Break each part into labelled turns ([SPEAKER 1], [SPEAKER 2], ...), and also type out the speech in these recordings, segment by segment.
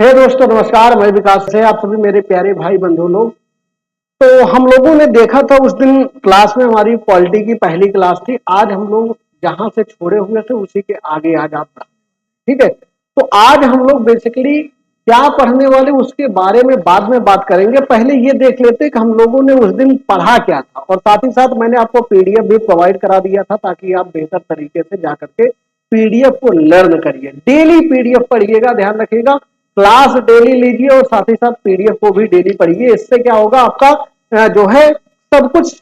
[SPEAKER 1] हे दोस्तों नमस्कार, मैं विकास है। आप सभी मेरे प्यारे भाई बंधु लोग। तो हम लोगों ने देखा था उस दिन क्लास में, हमारी पॉलिटी की पहली क्लास थी। आज हम लोग जहां से छोड़े हुए थे उसी के आगे आज आप पढ़ा, ठीक है। तो आज हम लोग बेसिकली क्या पढ़ने वाले उसके बारे में बाद में बात करेंगे। पहले ये देख लेते कि हम लोगों ने उस दिन पढ़ा क्या था, और साथ ही साथ मैंने आपको पीडीएफ भी प्रोवाइड करा दिया था ताकि आप बेहतर तरीके से जाकर के पीडीएफ को लर्न करिए। डेली पीडीएफ पढ़िएगा, ध्यान रखिएगा। क्लास डेली लीजिए और साथ ही साथ पीडीएफ को भी डेली पढ़िए। इससे क्या होगा, आपका जो है सब कुछ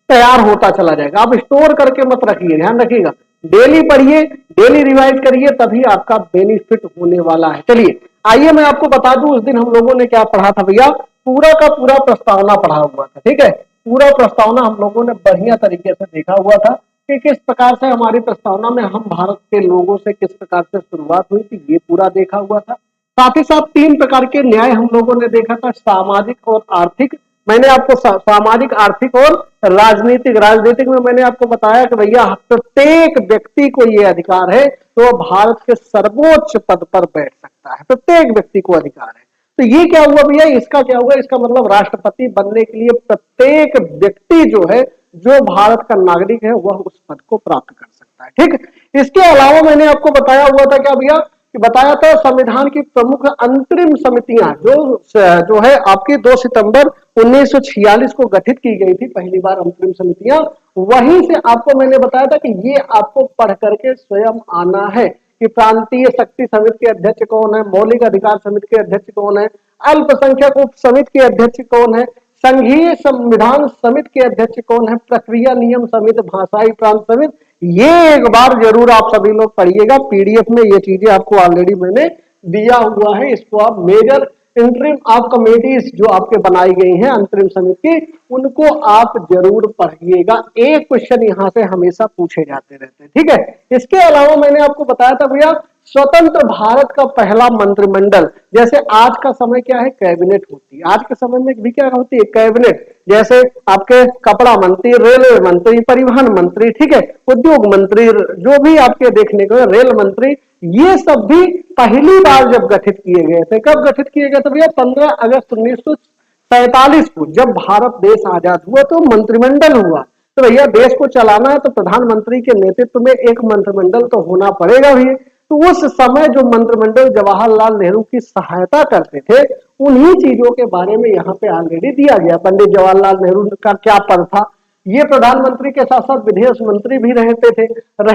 [SPEAKER 1] तैयार होता चला जाएगा। आप स्टोर करके मत रखिए, ध्यान रखिएगा। डेली पढ़िए, डेली रिवाइज करिए, तभी आपका बेनिफिट होने वाला है। चलिए आइए मैं आपको बता दूं उस दिन हम लोगों ने क्या पढ़ा था भैया। पूरा का पूरा प्रस्तावना पढ़ा हुआ था, ठीक है। पूरा प्रस्तावना हम लोगों ने बढ़िया तरीके से देखा हुआ था कि किस प्रकार से हमारी प्रस्तावना में हम भारत के लोगों से किस प्रकार से शुरुआत हुई थी, ये पूरा देखा हुआ था। साथ ही साथ 3 प्रकार के न्याय हम लोगों ने देखा था, सामाजिक और आर्थिक। मैंने आपको सामाजिक, आर्थिक और राजनीतिक। राजनीतिक में मैंने आपको बताया कि भैया प्रत्येक व्यक्ति को यह अधिकार है तो वह भारत के सर्वोच्च पद पर बैठ सकता है। प्रत्येक व्यक्ति को अधिकार है। तो ये क्या हुआ भैया, इसका क्या हुआ, इसका मतलब राष्ट्रपति बनने के लिए प्रत्येक व्यक्ति जो है, जो भारत का नागरिक है, वह उस पद को प्राप्त कर सकता है, ठीक। इसके अलावा मैंने आपको बताया हुआ था क्या भैया, कि बताया था संविधान की प्रमुख अंतरिम समितियां जो है आपकी 2 सितंबर 1946 को गठित की गई थी पहली बार अंतरिम समितियां। वहीं से आपको मैंने बताया था कि ये आपको पढ़ करके स्वयं आना है कि प्रांतीय शक्ति समिति के अध्यक्ष कौन है, मौलिक अधिकार समिति के अध्यक्ष कौन है, अल्पसंख्यक उप समिति के अध्यक्ष कौन है, संघीय संविधान समिति के अध्यक्ष कौन है, प्रक्रिया नियम समिति, भाषाई प्रांत समिति। ये एक बार जरूर आप सभी लोग पढ़िएगा। पीडीएफ में ये चीजें आपको ऑलरेडी मैंने दिया हुआ है। इसको आप मेजर इंटरिम आप कमेटीज जो आपके बनाई गई हैं अंतरिम समिति की, उनको आप जरूर पढ़िएगा। एक क्वेश्चन यहां से हमेशा पूछे जाते रहते हैं, ठीक है। इसके अलावा मैंने आपको बताया था भैया स्वतंत्र भारत का पहला मंत्रिमंडल। जैसे आज का समय क्या है, कैबिनेट होती है। आज के समय में भी क्या होती है, कैबिनेट। जैसे आपके कपड़ा मंत्री, रेलवे मंत्री, परिवहन मंत्री, ठीक है, उद्योग मंत्री, जो भी आपके देखने को रेल मंत्री, ये सब भी पहली बार जब गठित किए गए थे। कब गठित किए गए थे भैया, 15 अगस्त 1947 को, जब भारत देश आजाद हुआ तो मंत्रिमंडल हुआ। तो भैया देश को चलाना है तो प्रधानमंत्री के नेतृत्व में एक मंत्रिमंडल तो होना पड़ेगा भी। तो उस समय जो मंत्रिमंडल जवाहरलाल नेहरू की सहायता करते थे, उन्हीं चीजों के बारे में यहाँ पे ऑलरेडी दिया गया। पंडित जवाहरलाल नेहरू का क्या पद था, ये प्रधानमंत्री के साथ साथ विदेश मंत्री भी रहे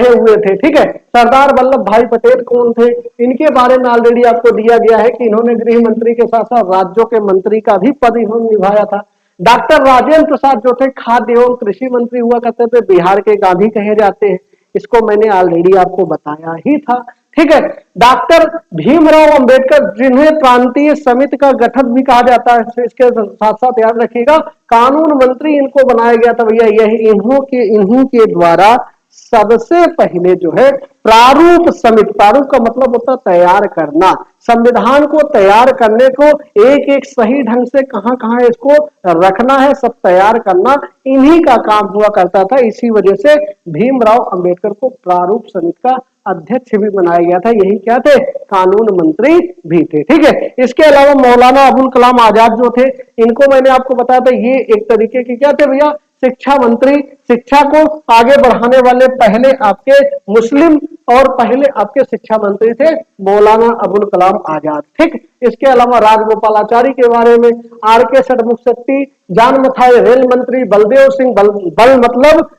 [SPEAKER 1] हुए थे, ठीक है। सरदार वल्लभ भाई पटेल कौन थे, इनके बारे में ऑलरेडी आपको दिया गया है कि इन्होंने गृह मंत्री के साथ साथ राज्यों के मंत्री का भी पद इन्होंने निभाया था। डॉक्टर राजेंद्र प्रसाद जो थे खाद्य एवं कृषि मंत्री हुआ करते थे, बिहार के गांधी कहे जाते हैं। इसको मैंने ऑलरेडी आपको बताया ही था, ठीक है। डॉक्टर भीमराव अंबेडकर, जिन्हें प्रांतीय समिति का गठन भी कहा जाता है, इसके साथ साथ याद रखिएगा कानून मंत्री इनको बनाया गया था भैया। यही इन्हीं के द्वारा सबसे पहले जो है प्रारूप समिति, प्रारूप का मतलब होता है तैयार करना, संविधान को तैयार करने को एक एक सही ढंग से कहां कहां इसको रखना है, सब तैयार करना इन्हीं का काम हुआ करता था। इसी वजह से भीमराव अंबेडकर को प्रारूप समिति का अध्यक्ष भी बनाया गया था। यही क्या थे, कानून मंत्री भी थे, ठीक है। इसके अलावा मौलाना अबुल कलाम आजाद जो थे, इनको मैंने आपको बताया था, ये एक तरीके के क्या थे भैया, शिक्षा मंत्री। शिक्षा को आगे बढ़ाने वाले पहले आपके मुस्लिम और पहले आपके शिक्षा मंत्री थे मौलाना अबुल कलाम आजाद, ठीक। इसके अलावा राजगोपालाचारी के बारे में, आर के षणमुख शक्ति, जान मथाई रेल मंत्री, बलदेव सिंह, बल मतलब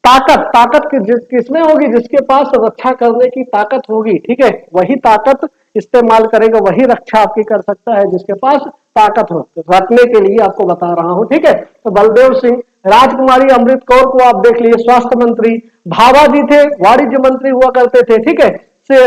[SPEAKER 1] ताकत, ताकत किसमें होगी, जिसके पास रक्षा करने की ताकत होगी, ठीक है, वही ताकत इस्तेमाल करेगा, वही रक्षा आपकी कर सकता है जिसके पास ताकत हो। रखने के लिए आपको बता रहा हूं, ठीक है। तो बलदेव सिंह, राजकुमारी अमृत कौर को आप देख लीजिए स्वास्थ्य मंत्री, भाभा जी थे वाणिज्य मंत्री हुआ करते थे, ठीक है। से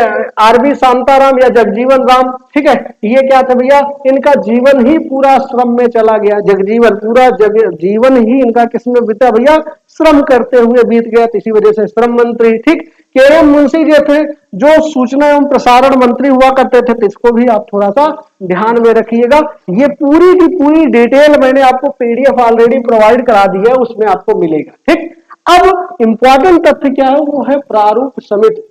[SPEAKER 1] आरबी शांताराम या जगजीवन राम, ठीक है, ये क्या था भैया, इनका जीवन ही पूरा श्रम में चला गया। जगजीवन पूरा जीवन ही इनका किसमें बीता भैया, श्रम करते हुए बीत गया, इसी वजह से श्रम मंत्री, ठीक। केएम मुंशी जी थे जो सूचना एवं प्रसारण मंत्री हुआ करते थे, तो इसको भी आप थोड़ा सा ध्यान में रखिएगा। ये पूरी की पूरी डिटेल मैंने आपको पीडीएफ ऑलरेडी प्रोवाइड करा दी है, उसमें आपको मिलेगा, ठीक। अब इंपॉर्टेंट तथ्य क्या है, वो है प्रारूप समिति।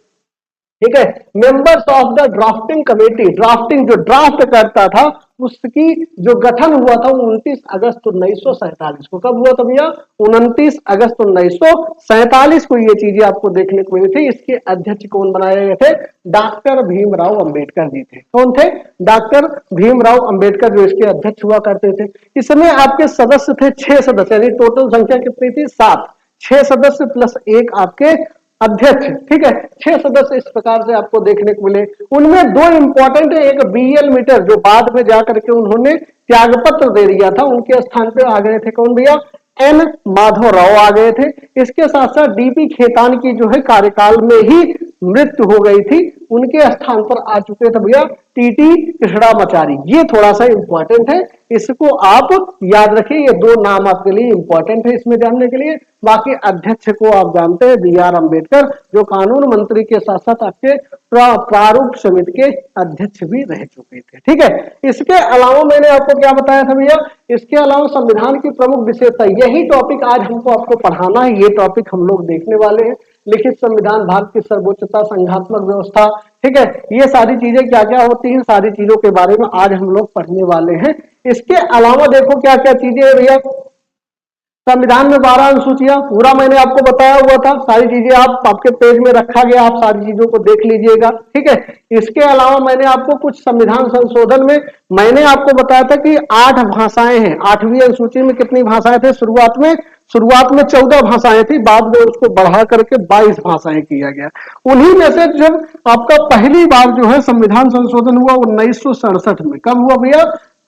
[SPEAKER 1] ठीक है। Members of the drafting committee, drafting जो ड्राफ्ट करता था उसकी जो गठन हुआ था 29 अगस्त 1947 को। कब हुआ था भैया? 29 अगस्त 1947 को ये चीजें आपको देखने को मिली थी। इसके अध्यक्ष कौन बनाए गए थे? डॉक्टर भीमराव अंबेडकर जी थे। कौन थे? डॉक्टर भीमराव अंबेडकर जो इसके अध्यक्ष हुआ करते थे। इसमें आपके सदस्य थे 6 सदस्य, यानी टोटल संख्या कितनी थी? 7। 6 सदस्य प्लस 1 आपके अध्यक्ष, ठीक है। 6 सदस्य इस प्रकार से आपको देखने को मिले। उनमें 2 इंपॉर्टेंट है, एक BL मीटर जो बाद में जाकर के उन्होंने त्यागपत्र दे दिया था, उनके स्थान पे आ गए थे कौन भैया? N माधवराव आ गए थे। इसके साथ साथ DP खेतान की जो है कार्यकाल में ही मृत्यु हो गई थी, उनके स्थान पर आ चुके थे भैया TT कृष्णामाचारी। ये थोड़ा सा इंपॉर्टेंट है, इसको आप याद रखिए। ये 2 नाम आपके लिए इंपॉर्टेंट है इसमें जानने के लिए। बाकी अध्यक्ष को आप जानते हैं BR अम्बेडकर, जो कानून मंत्री के साथ साथ आपके प्रारूप समिति के अध्यक्ष भी रह चुके थे, ठीक है। इसके अलावा मैंने आपको क्या बताया था भैया? इसके अलावा संविधान की प्रमुख विशेषता, यही टॉपिक आज हमको आपको पढ़ाना है। ये टॉपिक हम लोग देखने वाले हैं। लिखित संविधान, भारत की सर्वोच्चता, संघात्मक व्यवस्था, ठीक है। ये सारी चीजें क्या क्या होती हैं, सारी चीजों के बारे में आज हम लोग पढ़ने वाले हैं। इसके अलावा देखो क्या क्या चीजें है भैया। संविधान में 12 अनुसूचियां, पूरा मैंने आपको बताया हुआ था। सारी चीजें आपके पेज में रखा गया, आप सारी चीजों को देख लीजिएगा, ठीक है। इसके अलावा मैंने आपको कुछ संविधान संशोधन में मैंने आपको बताया था कि 8 भाषाएं हैं। 8वीं अनुसूची में कितनी भाषाएं थे? शुरुआत में 14 भाषाएं थी, बाद में उसको बढ़ा करके 22 भाषाएं किया गया। उन्हीं में से जब आपका पहली बार जो है संविधान संशोधन हुआ 1967 में। कब हुआ भैया?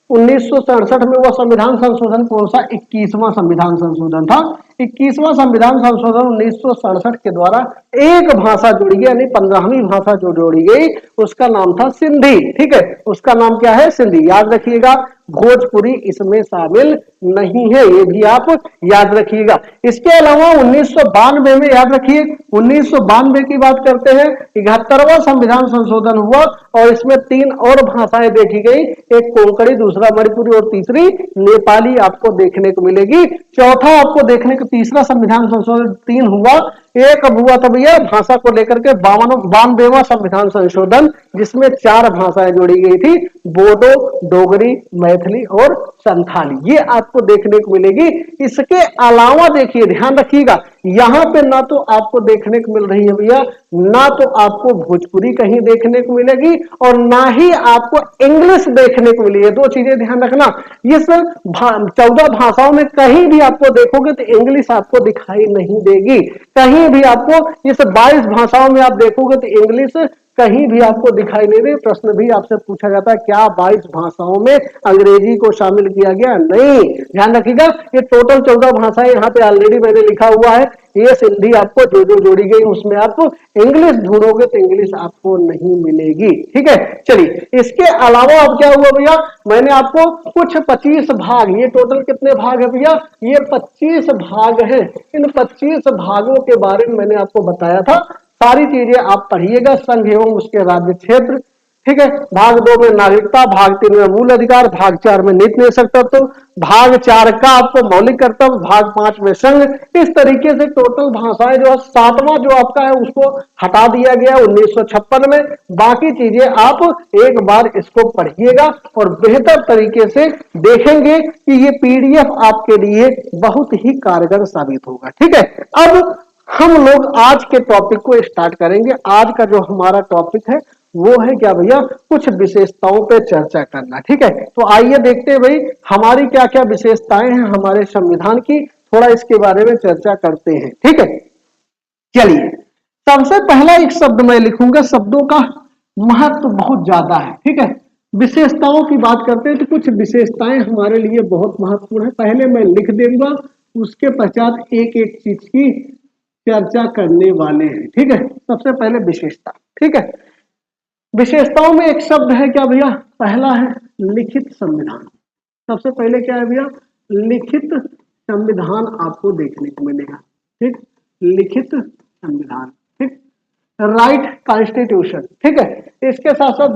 [SPEAKER 1] 1967 में। वह संविधान संशोधन कौन सा? 21वां संविधान संशोधन था। 21वां संविधान संशोधन 1967 के द्वारा एक भाषा जोड़ी गई, यानी 15वीं भाषा जो जोड़ी गई उसका नाम था सिंधी, ठीक है। उसका नाम क्या है? सिंधी। याद रखिएगा, भोजपुरी इसमें शामिल नहीं है, ये भी आप याद रखिएगा। इसके अलावा 1992 में, याद रखिए 1992 की बात करते हैं, 71वां संविधान संशोधन हुआ और इसमें 3 और भाषाएं देखी गई, एक कोंकणी, दूसरा मणिपुरी और तीसरी नेपाली आपको देखने को मिलेगी। चौथा आपको देखने को, तीसरा संविधान संशोधन 3 हुआ। एक अब हुआ था भैया भाषा को लेकर के 92वां संविधान संशोधन, जिसमें 4 भाषाएं जोड़ी गई थी, बोडो, डोगरी, मैथिली और संथाली। ये आपको देखने को मिलेगी। इसके अलावा देखिए, ध्यान रखिएगा, यहां पे ना तो आपको देखने को मिल रही है भैया, ना तो आपको भोजपुरी कहीं देखने को मिलेगी और ना ही आपको इंग्लिश देखने को मिली है। 2 चीजें ध्यान रखना, ये 14 भाषाओं में कहीं भी आपको देखोगे तो इंग्लिश आपको दिखाई नहीं देगी। कहीं भी आपको इस 22 भाषाओं में आप देखोगे तो इंग्लिश कहीं भी आपको दिखाई नहीं दे। प्रश्न भी आपसे पूछा जाता है, क्या 22 भाषाओं में अंग्रेजी को शामिल किया गया? नहीं। ध्यान रखिएगा, ये टोटल 14 भाषाएं यहाँ पे ऑलरेडी मैंने लिखा हुआ है। ये सिंधी आपको जो जो जोड़ी गई उसमें आप इंग्लिश ढूंढोगे तो इंग्लिश आपको नहीं मिलेगी, ठीक है। चलिए, इसके अलावा अब क्या हुआ भैया, मैंने आपको कुछ 25 भाग, ये टोटल कितने भाग है भैया? ये 25 भाग है। इन 25 भागों के बारे में मैंने आपको बताया था। सारी चीजें आप पढ़िएगा, संघ एवं उसके राज्य क्षेत्र, ठीक है। भाग 2 में नागरिकता, भाग 3 में मूल अधिकार, भाग 4 में नीति निदेशक तत्व, भाग 4 का आपको मौलिक कर्तव्य, भाग 5 में संघ। इस तरीके से टोटल भाषाएं जो 7वां जो आपका है उसको हटा दिया गया 1956 में। बाकी चीजें आप एक बार इसको पढ़िएगा और बेहतर तरीके से देखेंगे कि ये PDF आपके लिए बहुत ही कारगर साबित होगा, ठीक है। अब हम लोग आज के टॉपिक को स्टार्ट करेंगे। आज का जो हमारा टॉपिक है वो है क्या भैया, कुछ विशेषताओं पे चर्चा करना, ठीक है। तो आइए देखते हैं भाई हमारी क्या क्या विशेषताएं हैं हमारे संविधान की, थोड़ा इसके बारे में चर्चा करते हैं, ठीक है। चलिए, सबसे पहला एक शब्द मैं लिखूंगा, शब्दों का महत्व बहुत ज्यादा है, ठीक है। विशेषताओं की बात करते हैं तो कुछ विशेषताएं हमारे लिए बहुत महत्वपूर्ण है। पहले मैं लिख दूंगा, उसके पश्चात एक एक चीज की चर्चा करने वाले हैं, ठीक है। सबसे पहले विशेषता, ठीक है। विशेषताओं में एक शब्द है क्या भैया, पहला है लिखित संविधान। सबसे पहले क्या है भैया, लिखित संविधान आपको देखने को मिलेगा, ठीक। लिखित संविधान, ठीक। राइट कॉन्स्टिट्यूशन, ठीक है। इसके साथ साथ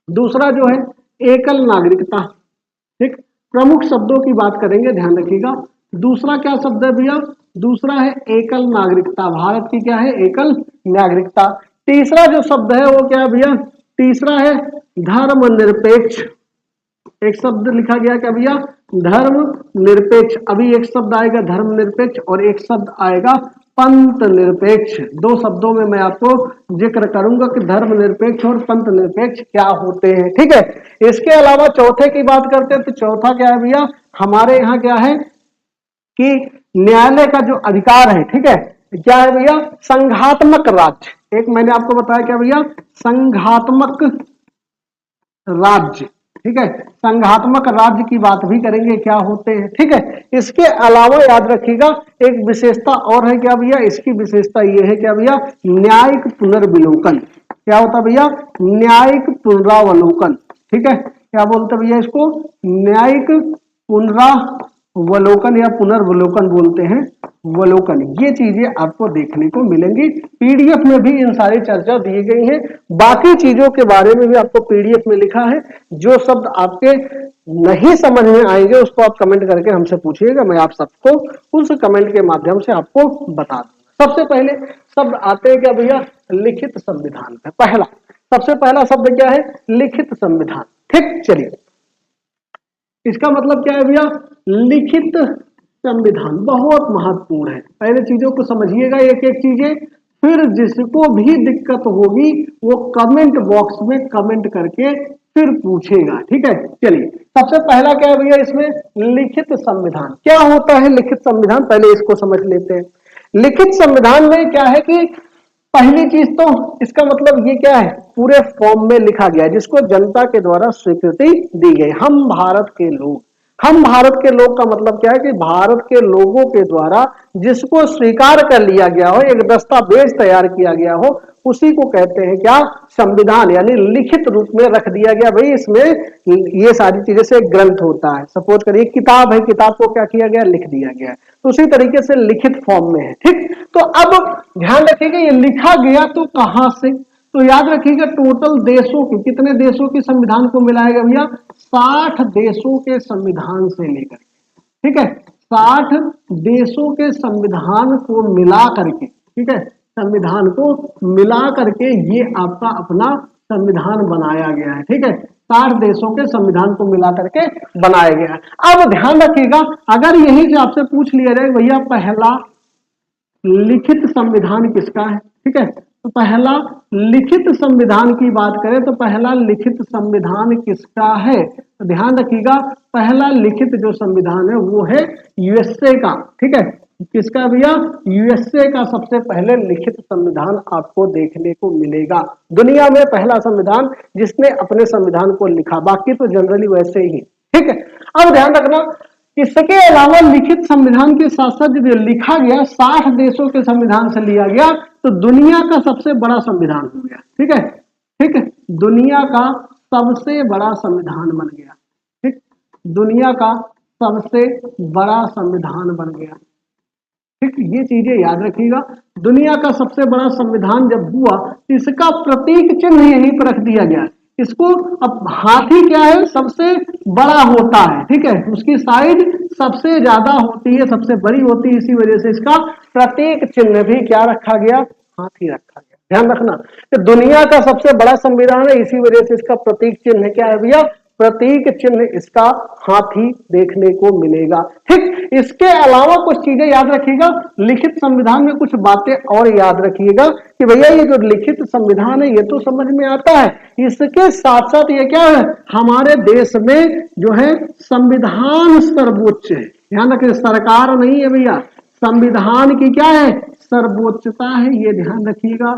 [SPEAKER 1] दूसरा जो है एकल नागरिकता, ठीक। प्रमुख शब्दों की बात करेंगे, ध्यान रखिएगा। दूसरा क्या शब्द है भैया, दूसरा है एकल नागरिकता। भारत की क्या है, एकल नागरिकता। तीसरा जो शब्द है वो क्या है भैया, तीसरा है धर्मनिरपेक्ष। एक शब्द लिखा गया क्या भैया, धर्मनिरपेक्ष। अभी एक शब्द आएगा धर्मनिरपेक्ष और एक शब्द आएगा पंथ निरपेक्ष। दो शब्दों में मैं आपको जिक्र करूंगा कि धर्मनिरपेक्ष और पंथ निरपेक्ष क्या होते हैं, ठीक है। इसके अलावा चौथे की बात करते हैं तो चौथा क्या है भैया, हमारे यहाँ क्या है कि न्यायालय का जो अधिकार है, ठीक है, क्या है भैया, संघात्मक राज्य। एक मैंने आपको बताया क्या भैया, संघात्मक राज्य, ठीक है। संघात्मक राज्य की बात भी करेंगे क्या होते हैं, ठीक है। इसके अलावा याद रखिएगा एक विशेषता और है क्या भैया, इसकी विशेषता ये है क्या भैया, न्यायिक पुनर्विलोकन। क्या होता भैया, न्यायिक पुनरावलोकन, ठीक है। क्या बोलते भैया इसको, न्यायिक पुनरावलोकन या पुनर्वलोकन बोलते हैं, वलोकन। ये चीजें आपको देखने को मिलेंगी। पीडीएफ में भी इन सारी चर्चा दी गई है। बाकी चीजों के बारे में भी आपको पीडीएफ में लिखा है। जो शब्द आपके नहीं समझ में आएंगे उसको आप कमेंट करके हमसे पूछिएगा, मैं आप सबको उस कमेंट के माध्यम से आपको बता दूंगा। सबसे पहले शब्द आते हैं क्या भैया, लिखित संविधान का। पहला, सबसे पहला शब्द क्या है, लिखित संविधान, ठीक। चलिए, इसका मतलब क्या है भैया, लिखित संविधान बहुत महत्वपूर्ण है। पहले चीजों को समझिएगा एक एक चीजें, फिर जिसको भी दिक्कत होगी वो कमेंट बॉक्स में कमेंट करके फिर पूछेगा, ठीक है। चलिए, सबसे पहला क्या है भैया इसमें, लिखित संविधान। क्या होता है लिखित संविधान, पहले इसको समझ लेते हैं। लिखित संविधान में क्या है कि पहली चीज तो इसका मतलब ये क्या है, पूरे फॉर्म में लिखा गया जिसको जनता के द्वारा स्वीकृति दी गई। हम भारत के लोग, हम भारत के लोग का मतलब क्या है कि भारत के लोगों के द्वारा जिसको स्वीकार कर लिया गया हो, एक दस्तावेज तैयार किया गया हो, उसी को कहते हैं क्या, संविधान। यानी लिखित रूप में रख दिया गया। भाई इसमें ये सारी चीजें से एक ग्रंथ होता है, सपोज करिए किताब है, किताब को क्या किया गया, लिख दिया गया है, तो उसी तरीके से लिखित फॉर्म में है, ठीक। तो अब ध्यान रखिएगा ये लिखा गया तो कहां से, तो याद रखिएगा टोटल देशों की, कितने देशों के संविधान को मिलाएगा भैया, 60 देशों के संविधान से लेकर, ठीक है, 60 देशों के संविधान को मिला करके, ठीक है, संविधान को मिला करके ये आपका अपना संविधान बनाया गया है, ठीक है। 60 देशों के संविधान को मिला करके बनाया गया है। अब ध्यान रखिएगा, अगर यही से आपसे पूछ लिया जाए भैया पहला लिखित संविधान किसका है, ठीक है, तो पहला लिखित संविधान की बात करें तो पहला लिखित संविधान किसका है, तो ध्यान रखिएगा पहला लिखित जो संविधान है वो है यूएसए का, ठीक है। किसका भैया, यूएसए का सबसे पहले लिखित संविधान आपको देखने को मिलेगा। दुनिया में पहला संविधान जिसने अपने संविधान को लिखा, बाकी तो जनरली वैसे ही, ठीक है। अब ध्यान रखना, इसके अलावा लिखित संविधान के साथ साथ जो लिखा गया 60 देशों के संविधान से लिया गया, तो दुनिया का सबसे बड़ा संविधान हो गया, ठीक है, ठीक है, दुनिया का सबसे बड़ा संविधान बन गया, ठीक, दुनिया का सबसे बड़ा संविधान बन गया, ठीक। ये चीजें याद रखिएगा, दुनिया का सबसे बड़ा संविधान जब हुआ, इसका प्रतीक चिन्ह यहीं पर रख दिया गया। इसको, अब हाथी क्या है, सबसे बड़ा होता है, ठीक है, उसकी साइज सबसे ज्यादा होती है, सबसे बड़ी होती है, इसी वजह से इसका प्रतीक चिन्ह भी क्या रखा गया, हाथी रखा गया। ध्यान रखना कि दुनिया का सबसे बड़ा संविधान है, इसी वजह से इसका प्रतीक चिन्ह क्या है भैया, प्रतीक चिन्ह इसका हाथी देखने को मिलेगा, ठीक। इसके अलावा कुछ चीजें याद रखिएगा, लिखित संविधान में कुछ बातें और याद रखिएगा कि भैया ये जो लिखित संविधान है ये तो समझ में आता है, इसके साथ साथ ये क्या है, हमारे देश में जो है संविधान सर्वोच्च है। ध्यान रखिए, सरकार नहीं है भैया, संविधान की क्या है, सर्वोच्चता है, ये ध्यान रखिएगा,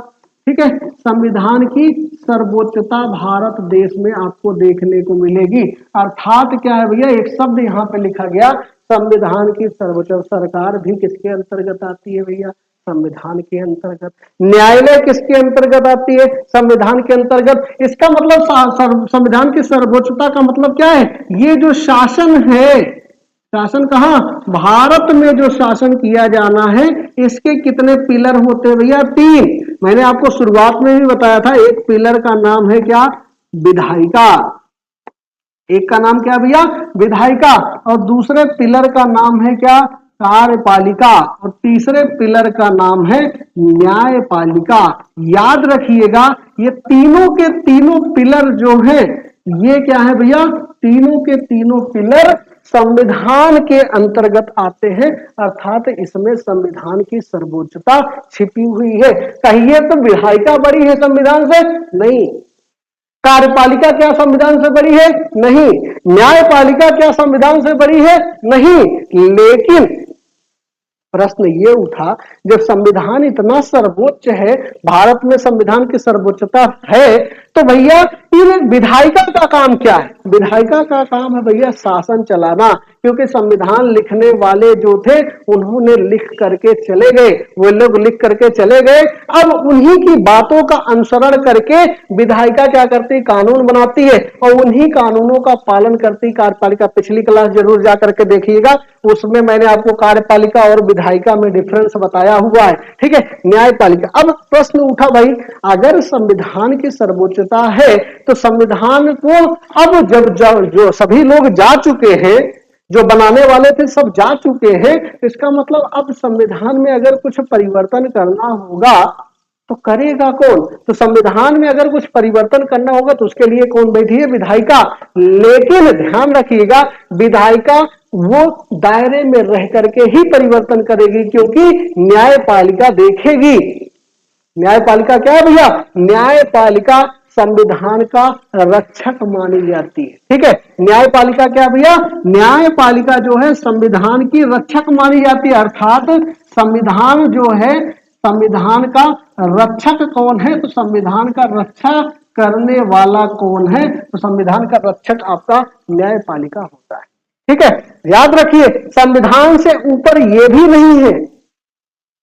[SPEAKER 1] ठीक है। संविधान की सर्वोच्चता भारत देश में आपको देखने को मिलेगी। अर्थात क्या है भैया, एक शब्द यहाँ पे लिखा गया, संविधान की सर्वोच्च। सरकार भी किसके अंतर्गत आती है भैया, संविधान के अंतर्गत। न्यायालय किसके अंतर्गत आती है, संविधान के अंतर्गत। इसका मतलब संविधान की सर्वोच्चता का मतलब क्या है, ये जो शासन है, शासन कहाँ, भारत में जो शासन किया जाना है, इसके कितने पिलर होते हैं भैया, 3। मैंने आपको शुरुआत में भी बताया था, एक पिलर का नाम है क्या, विधायिका, एक का नाम क्या भैया, विधायिका, और दूसरे पिलर का नाम है क्या, कार्यपालिका और तीसरे पिलर का नाम है न्यायपालिका। याद रखिएगा ये तीनों के तीनों पिलर जो हैं ये क्या है भैया, तीनों के तीनों पिलर संविधान के अंतर्गत आते हैं, अर्थात इसमें संविधान की सर्वोच्चता छिपी हुई है। कहिए तो विधायिका बड़ी है संविधान से? नहीं। कार्यपालिका क्या संविधान से बड़ी है? नहीं। न्यायपालिका क्या संविधान से बड़ी है? नहीं। लेकिन प्रश्न ये उठा, जब संविधान इतना सर्वोच्च है, भारत में संविधान की सर्वोच्चता है, तो भैया इन विधायिका का काम क्या है? विधायिका का काम है भैया शासन चलाना, क्योंकि संविधान लिखने वाले जो थे उन्होंने लिख करके चले गए, वो लोग लिख करके चले गए। अब उन्हीं की बातों का अनुसरण करके विधायिका क्या करती? कानून बनाती है, और उन्हीं कानूनों का पालन करती कार्यपालिका। पिछली क्लास जरूर जा करके देखिएगा, उसमें मैंने आपको कार्यपालिका और विधायिका में डिफरेंस बताया हुआ है। ठीक है, न्यायपालिका। अब प्रश्न उठा भाई, अगर संविधान की सर्वोच्चता है तो संविधान को अब जब जो सभी लोग जा चुके हैं, जो बनाने वाले थे सब जा चुके हैं, इसका मतलब अब संविधान में अगर कुछ परिवर्तन करना होगा तो करेगा कौन? तो संविधान में अगर कुछ परिवर्तन करना होगा तो उसके लिए कौन बैठी है? विधायिका। लेकिन ध्यान रखिएगा, विधायिका वो दायरे में रह करके ही परिवर्तन करेगी, क्योंकि न्यायपालिका देखेगी। न्यायपालिका क्या है भैया? न्यायपालिका संविधान का रक्षक मानी जाती है। ठीक है, न्यायपालिका क्या भैया? न्यायपालिका जो है संविधान की रक्षक मानी जाती है, अर्थात संविधान जो है, संविधान का रक्षक कौन है? तो संविधान का रक्षा करने वाला कौन है? तो संविधान का रक्षक आपका न्यायपालिका होता है। ठीक है, याद रखिए संविधान से ऊपर ये भी नहीं है,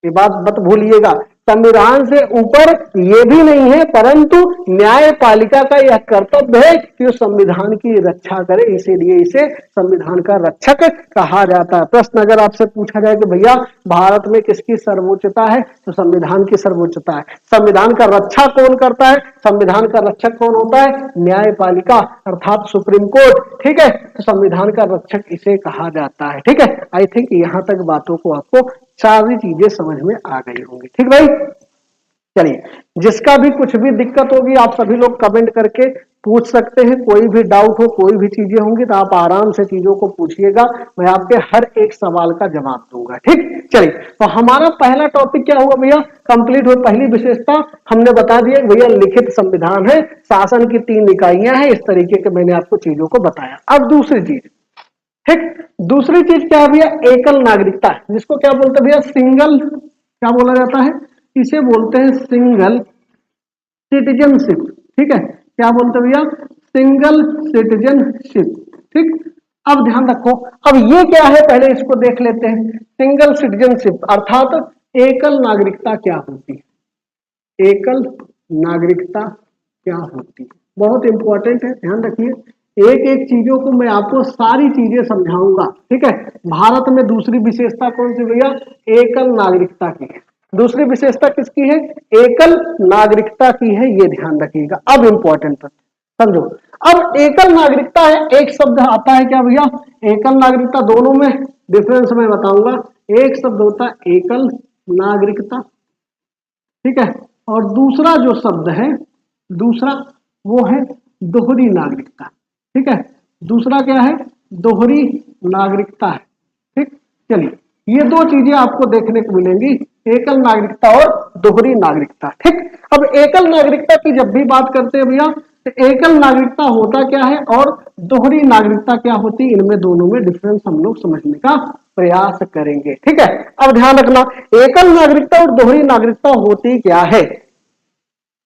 [SPEAKER 1] ये बात मत भूलिएगा, संविधान से ऊपर ये भी नहीं है, परंतु न्यायपालिका का यह कर्तव्य है कि वो संविधान की रक्षा करे, इसीलिए इसे संविधान का रक्षक कहा जाता है। प्रश्न अगर आपसे पूछा जाए कि भैया भारत में किसकी सर्वोच्चता है, तो संविधान की सर्वोच्चता है। संविधान का रक्षा कौन करता है? संविधान का रक्षक कौन होता है? न्यायपालिका, अर्थात सुप्रीम कोर्ट। ठीक है, तो संविधान का रक्षक इसे कहा जाता है। ठीक है, आई थिंक यहां तक बातों को आपको सारी चीजें समझ में आ गई होंगी। ठीक भाई, चलिए, जिसका भी कुछ भी दिक्कत होगी आप सभी लोग कमेंट करके पूछ सकते हैं। कोई भी डाउट हो, कोई भी चीजें होंगी तो आप आराम से चीजों को पूछिएगा, मैं आपके हर एक सवाल का जवाब दूंगा। ठीक, चलिए, तो हमारा पहला टॉपिक क्या हुआ भैया? कंप्लीट हुई पहली विशेषता हमने बता दिया भैया, लिखित संविधान है, शासन की 3 इकाइयां हैं, इस तरीके के मैंने आपको चीजों को बताया। अब दूसरी चीज, ठीक, दूसरी चीज क्या है भैया? एकल नागरिकता, जिसको क्या बोलते हैं भैया? सिंगल, क्या बोला जाता है? इसे बोलते हैं सिंगल सिटीजनशिप। ठीक है, क्या बोलते हैं भैया? Single citizenship. ठीक, अब ध्यान रखो, अब ये क्या है पहले इसको देख लेते हैं। सिंगल सिटीजनशिप अर्थात एकल नागरिकता क्या होती है? एकल नागरिकता क्या होती है? बहुत इंपॉर्टेंट है, ध्यान रखिए। एक एक चीजों को मैं आपको सारी चीजें समझाऊंगा। ठीक है, भारत में दूसरी विशेषता कौन सी भैया? एकल नागरिकता की है। दूसरी विशेषता किसकी है? एकल नागरिकता की है, ये ध्यान रखिएगा। अब इंपॉर्टेंट समझो, अब एकल नागरिकता है, एक शब्द आता है क्या भैया? एकल नागरिकता, दोनों में डिफरेंस मैं बताऊंगा। एक शब्द होता है एकल नागरिकता, ठीक है, और दूसरा जो शब्द है, दूसरा वो है दोहरी नागरिकता। ठीक है, दूसरा क्या है? दोहरी नागरिकता है। ठीक, चलिए, ये दो चीजें आपको देखने को मिलेंगी, एकल नागरिकता और दोहरी नागरिकता। ठीक, अब एकल नागरिकता की जब भी बात करते हैं भैया, तो एकल नागरिकता होता क्या है और दोहरी नागरिकता क्या होती है, इनमें दोनों में डिफरेंस हम लोग समझने का प्रयास करेंगे। ठीक है, अब ध्यान रखना, एकल नागरिकता और दोहरी नागरिकता होती क्या है।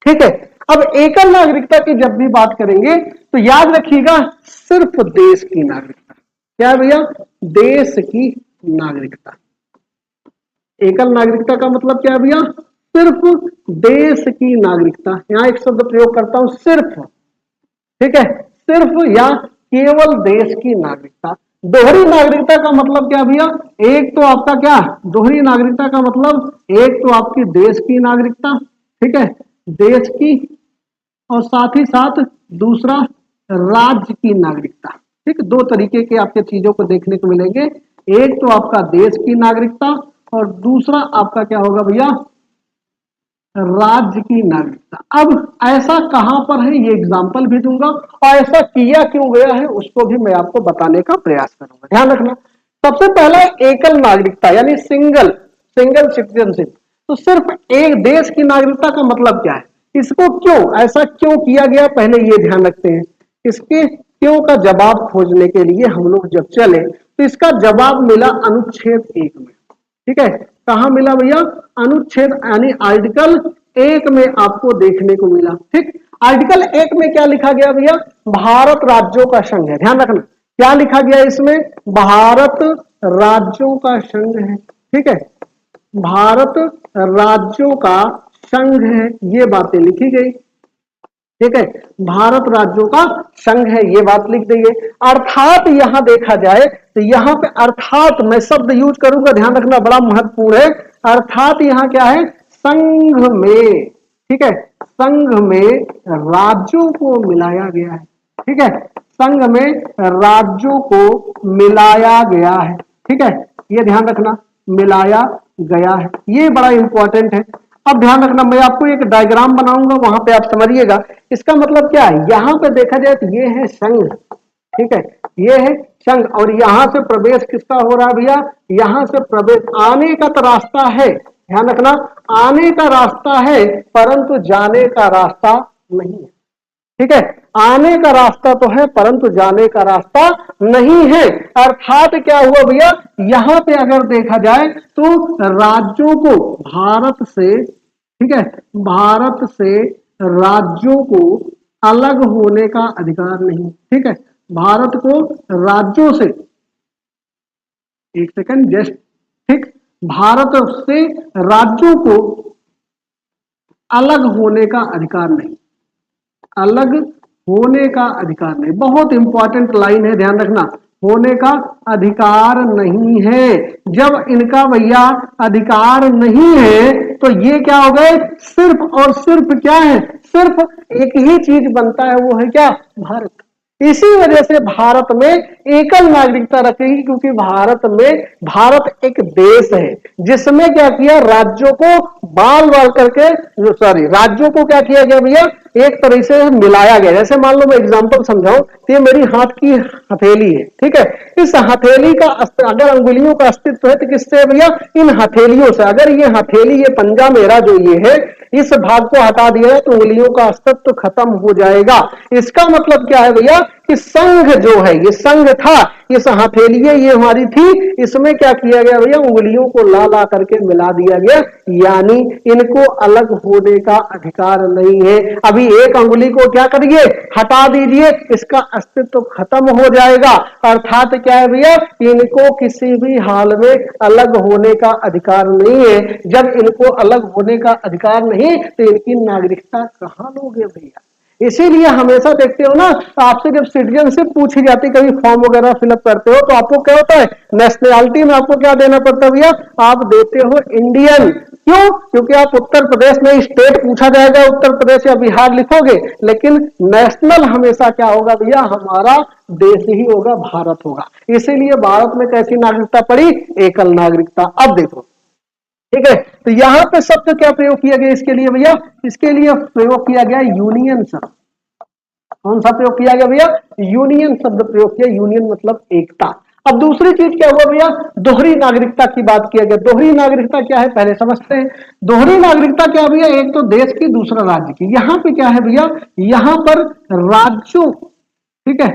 [SPEAKER 1] ठीक है, अब एकल नागरिकता की जब भी बात करेंगे तो याद रखिएगा सिर्फ देश की नागरिकता। क्या भैया? देश की नागरिकता। एकल नागरिकता का मतलब क्या है भैया? सिर्फ देश की नागरिकता। यहां एक शब्द प्रयोग करता हूं, सिर्फ। ठीक है, सिर्फ या केवल देश की नागरिकता। दोहरी नागरिकता का मतलब क्या भैया? एक तो आपका क्या, दोहरी नागरिकता का मतलब एक तो आपकी देश की नागरिकता, ठीक है, देश की, और साथ ही साथ दूसरा राज्य की नागरिकता। ठीक, दो तरीके के आपके चीजों को देखने को मिलेंगे। एक तो आपका देश की नागरिकता और दूसरा आपका क्या होगा भैया, राज्य की नागरिकता। अब ऐसा कहां पर है ये एग्जाम्पल भी दूंगा और ऐसा किया क्यों गया है उसको भी मैं आपको बताने का प्रयास करूंगा। ध्यान रखना, सबसे पहला एकल नागरिकता यानी सिंगल सिटीजनशिप। तो सिर्फ एक देश की नागरिकता का मतलब क्या है, इसको क्यों ऐसा क्यों किया गया, पहले ये ध्यान रखते हैं। इसके क्यों का जवाब खोजने के लिए हम लोग जब चले तो इसका जवाब मिला अनुच्छेद 1 में। ठीक है, कहां मिला भैया, अनुच्छेद यानी आर्टिकल 1 में आपको देखने को मिला। ठीक, आर्टिकल 1 में क्या लिखा गया भैया, भारत राज्यों का संघ है। ध्यान रखना क्या लिखा गया इसमें, भारत राज्यों का संघ है। ठीक है, भारत राज्यों का संघ है, ये बातें लिखी गई। ठीक है, भारत राज्यों का संघ है, ये बात लिख देंगे। अर्थात यहां देखा जाए तो यहां पे अर्थात मैं शब्द यूज करूंगा, ध्यान रखना बड़ा महत्वपूर्ण है। अर्थात यहां क्या है, संघ में, ठीक है, संघ में राज्यों को मिलाया गया है। ठीक है, संघ में राज्यों को मिलाया गया है। ठीक है, ये ध्यान रखना, मिलाया गया है, ये बड़ा इंपॉर्टेंट है। अब ध्यान रखना, मैं आपको एक डायग्राम बनाऊंगा, वहां पे आप समझिएगा इसका मतलब क्या है। यहां पे देखा जाए तो ये है संघ, ठीक है, ये है संघ, और यहां से प्रवेश किसका हो रहा है भैया, यहां से प्रवेश आने का तो रास्ता है, ध्यान रखना, आने का रास्ता है परंतु जाने का रास्ता नहीं है। ठीक है, आने का रास्ता तो है परंतु जाने का रास्ता नहीं है। अर्थात क्या हुआ भैया, यहां पे अगर देखा जाए तो राज्यों को भारत से, ठीक है, भारत से राज्यों को अलग होने का अधिकार नहीं। ठीक है, भारत को राज्यों से, एक सेकंड जस्ट, ठीक, भारत से राज्यों को अलग होने का अधिकार नहीं, अलग होने का अधिकार नहीं। बहुत इंपॉर्टेंट लाइन है, ध्यान रखना, होने का अधिकार नहीं है। जब इनका भैया अधिकार नहीं है तो ये क्या हो गए, सिर्फ और सिर्फ क्या है, सिर्फ एक ही चीज बनता है, वो है क्या, भारत। इसी वजह से भारत में एकल नागरिकता रखेगी, क्योंकि भारत एक देश है जिसमें क्या किया, राज्यों को बाल करके, राज्यों को क्या किया गया भैया, एक तरह से मिलाया गया। जैसे मान लो मैं एग्जांपल समझाऊं तो ये मेरी हाथ की हथेली है, ठीक है, इस हथेली का अगर अंगुलियों का अस्तित्व है तो किससे भैया, इन हथेलियों से। अगर ये हथेली, ये पंजा मेरा जो ये है, इस भाग को हटा दिया है तो उंगलियों का अस्तित्व खत्म हो जाएगा। इसका मतलब क्या है भैया कि संघ जो है, ये संघ था, इस हथेली ये हमारी थी, इसमें क्या किया गया भैया, उंगलियों को ला ला करके मिला दिया गया, यानी इनको अलग होने का अधिकार नहीं है। अभी एक अंगुली को क्या करिए, हटा दीजिए, इसका अस्तित्व खत्म हो जाएगा। अर्थात क्या है भैया, इनको किसी भी हाल में अलग होने का अधिकार नहीं है। जब इनको अलग होने का अधिकार नहीं तो इनकी नागरिकता कहां लोगे भैया। इसीलिए हमेशा देखते हो ना, आपसे जब सिटीजनशिप पूछी जाती, कभी फॉर्म वगैरह फिलअप करते हो तो आपको क्या होता है, नेशनैलिटी में आपको क्या देना पड़ता है भैया, आप देते हो इंडियन। क्यों, क्योंकि आप उत्तर प्रदेश में स्टेट पूछा जाएगा, उत्तर प्रदेश या बिहार लिखोगे, लेकिन नेशनल हमेशा क्या होगा भैया, हमारा देश ही होगा, भारत होगा। इसीलिए भारत में कैसी नागरिकता पड़ी, एकल नागरिकता। अब देखो, ठीक है, तो यहां पे शब्द क्या प्रयोग किया गया इसके लिए भैया, इसके लिए प्रयोग किया गया यूनियन शब्द। कौन सा प्रयोग किया गया भैया, यूनियन शब्द प्रयोग किया। यूनियन मतलब एकता। अब दूसरी चीज क्या हुआ भैया, दोहरी नागरिकता की बात किया गया। दोहरी नागरिकता क्या है पहले समझते हैं। दोहरी नागरिकता क्या भैया, एक तो देश की, दूसरा राज्य की। यहां पे क्या है भैया, यहां पर राज्यों, ठीक है,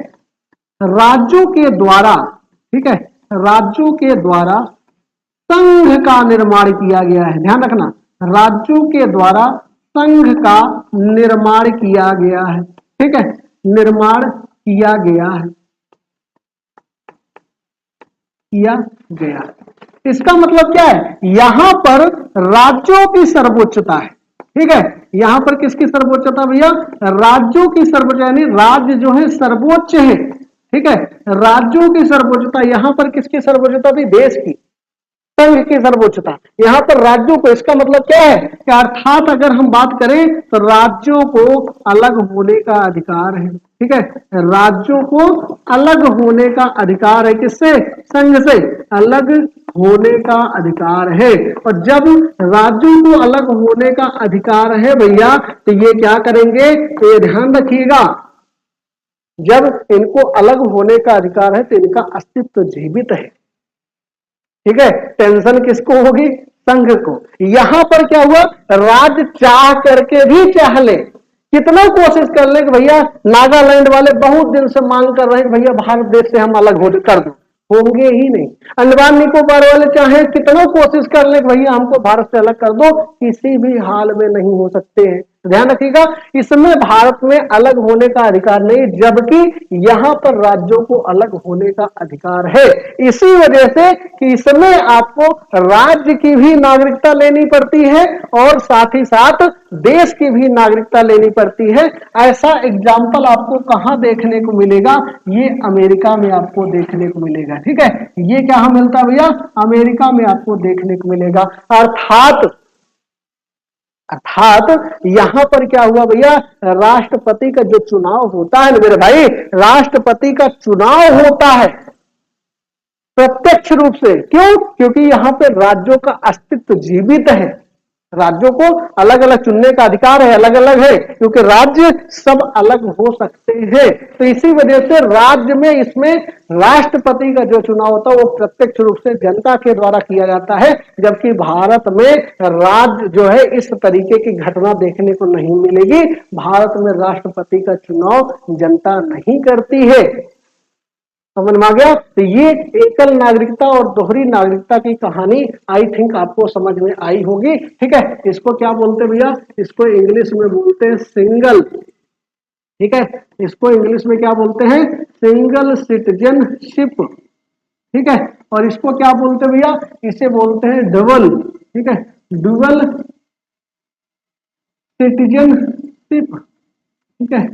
[SPEAKER 1] राज्यों के द्वारा, ठीक है, राज्यों के द्वारा संघ का निर्माण किया गया है। ध्यान रखना, राज्यों के द्वारा संघ का निर्माण किया गया है। ठीक है, निर्माण किया गया है, किया गया। इसका मतलब क्या है, यहां पर राज्यों की सर्वोच्चता है। ठीक है, यहां पर किसकी सर्वोच्चता भैया, राज्यों की सर्वोच्चता, यानी राज्य जो है सर्वोच्च है। ठीक है, राज्यों की सर्वोच्चता, यहां पर किसकी सर्वोच्चता थी, देश की, संघ की सर्वोच्चता, यहां पर राज्यों को। इसका मतलब क्या है कि अर्थात अगर हम बात करें तो राज्यों को अलग होने का अधिकार है। ठीक है, राज्यों को अलग होने का अधिकार है, किससे? संघ से अलग होने का अधिकार है। और जब राज्यों को अलग होने का अधिकार है भैया, तो ये क्या करेंगे, तो ये ध्यान रखिएगा, जब इनको अलग होने का अधिकार है तो इनका अस्तित्व जीवित है। ठीक है, टेंशन किसको होगी? संघ को। यहां पर क्या हुआ, राज्य चाह करके भी चाह ले, कितना कोशिश कर ले कि भैया नागालैंड वाले बहुत दिन से मांग कर रहे हैं कि भैया भारत देश से हम अलग हो कर दो, होंगे ही नहीं। अंडमान निकोबार वाले चाहे कितना कोशिश कर ले कि भैया हमको भारत से अलग कर दो, किसी भी हाल में नहीं हो सकते हैं। ध्यान रखिएगा, इसमें भारत में अलग होने का अधिकार नहीं, जबकि यहां पर राज्यों को अलग होने का अधिकार है। इसी वजह से कि इसमें आपको राज्य की भी नागरिकता लेनी पड़ती है और साथ ही साथ देश की भी नागरिकता लेनी पड़ती है। ऐसा एग्जाम्पल आपको कहां देखने को मिलेगा? ये अमेरिका में आपको देखने को मिलेगा। ठीक है, ये कहां मिलता है भैया? अमेरिका में आपको देखने को मिलेगा। अर्थात यहां पर क्या हुआ भैया, राष्ट्रपति का जो चुनाव होता है ना मेरे भाई, राष्ट्रपति का चुनाव होता है प्रत्यक्ष रूप से। क्यों? क्योंकि यहां पर राज्यों का अस्तित्व जीवित है, राज्यों को अलग अलग चुनने का अधिकार है, अलग अलग है, क्योंकि राज्य सब अलग हो सकते हैं। तो इसी वजह से राज्य में इसमें राष्ट्रपति का जो चुनाव होता है वो प्रत्यक्ष रूप से जनता के द्वारा किया जाता है, जबकि भारत में राज्य जो है इस तरीके की घटना देखने को नहीं मिलेगी। भारत में राष्ट्रपति का चुनाव जनता नहीं करती है। समझ में आ गया? तो ये एकल नागरिकता और दोहरी नागरिकता की कहानी आई थिंक आपको समझ में आई होगी। ठीक है, इसको क्या बोलते हैं भैया? इसको इंग्लिश में बोलते हैं सिंगल। ठीक है, इसको इंग्लिश में क्या बोलते हैं? Single citizenship. ठीक है, और इसको क्या बोलते हैं भैया? इसे बोलते हैं डबल। ठीक है, डुअल सिटीजनशिप। ठीक है,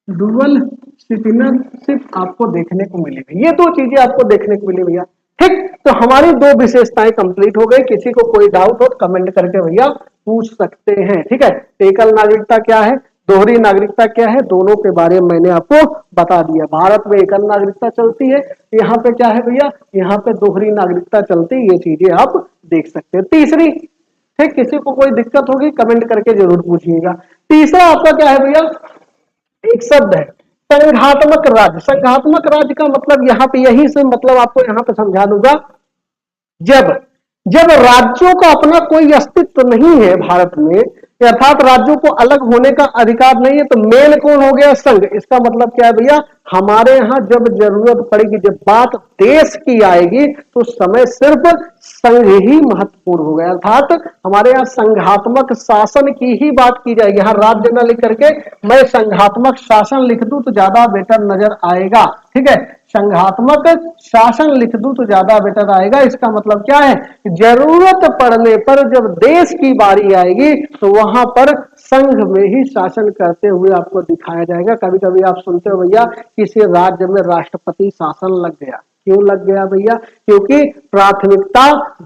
[SPEAKER 1] डुअल सिटीजनशिप आपको देखने को मिलेगी। ये दो चीजें आपको देखने को मिली भैया। ठीक, तो हमारी दो विशेषताएं कंप्लीट हो गई। किसी को कोई डाउट हो तो कमेंट करके भैया पूछ सकते हैं। ठीक है, एकल नागरिकता क्या है, दोहरी नागरिकता क्या है, दोनों के बारे में मैंने आपको बता दिया। भारत में एकल नागरिकता चलती है, यहाँ पे क्या है भैया, यहाँ पे दोहरी नागरिकता चलती है। ये चीजें आप देख सकते हैं। तीसरी, ठीक, किसी को कोई दिक्कत होगी कमेंट करके जरूर पूछिएगा। तीसरा आपका क्या है भैया, एक शब्द है संघात्मक राज्य। संघात्मक राज्य का मतलब यहाँ पे यही से मतलब आपको यहाँ पे समझा दूंगा, जब जब राज्यों का अपना कोई अस्तित्व नहीं है भारत में, अर्थात राज्यों को अलग होने का अधिकार नहीं है, तो मेन कौन हो गया? संघ। इसका मतलब क्या है भैया, हमारे यहाँ जब जरूरत पड़ेगी, जब बात देश की आएगी, तो समय सिर्फ संघ ही महत्वपूर्ण हो गया। अर्थात हमारे यहाँ संघात्मक शासन की ही बात की जाएगी। यहाँ राज्य न लिख करके मैं संघात्मक शासन लिख दूं तो ज्यादा बेटर नजर आएगा। ठीक है, संघात्मक शासन लिख दूं तो ज्यादा बेटर आएगा। इसका मतलब क्या है, जरूरत पड़ने पर जब देश की बारी आएगी तो वहां पर संघ में ही शासन करते हुए आपको दिखाया जाएगा। कभी कभी आप सुनते हो भैया किसी राज्य में राष्ट्रपति शासन लग गया। क्यों लग गया भैया? क्योंकि प्राथमिकता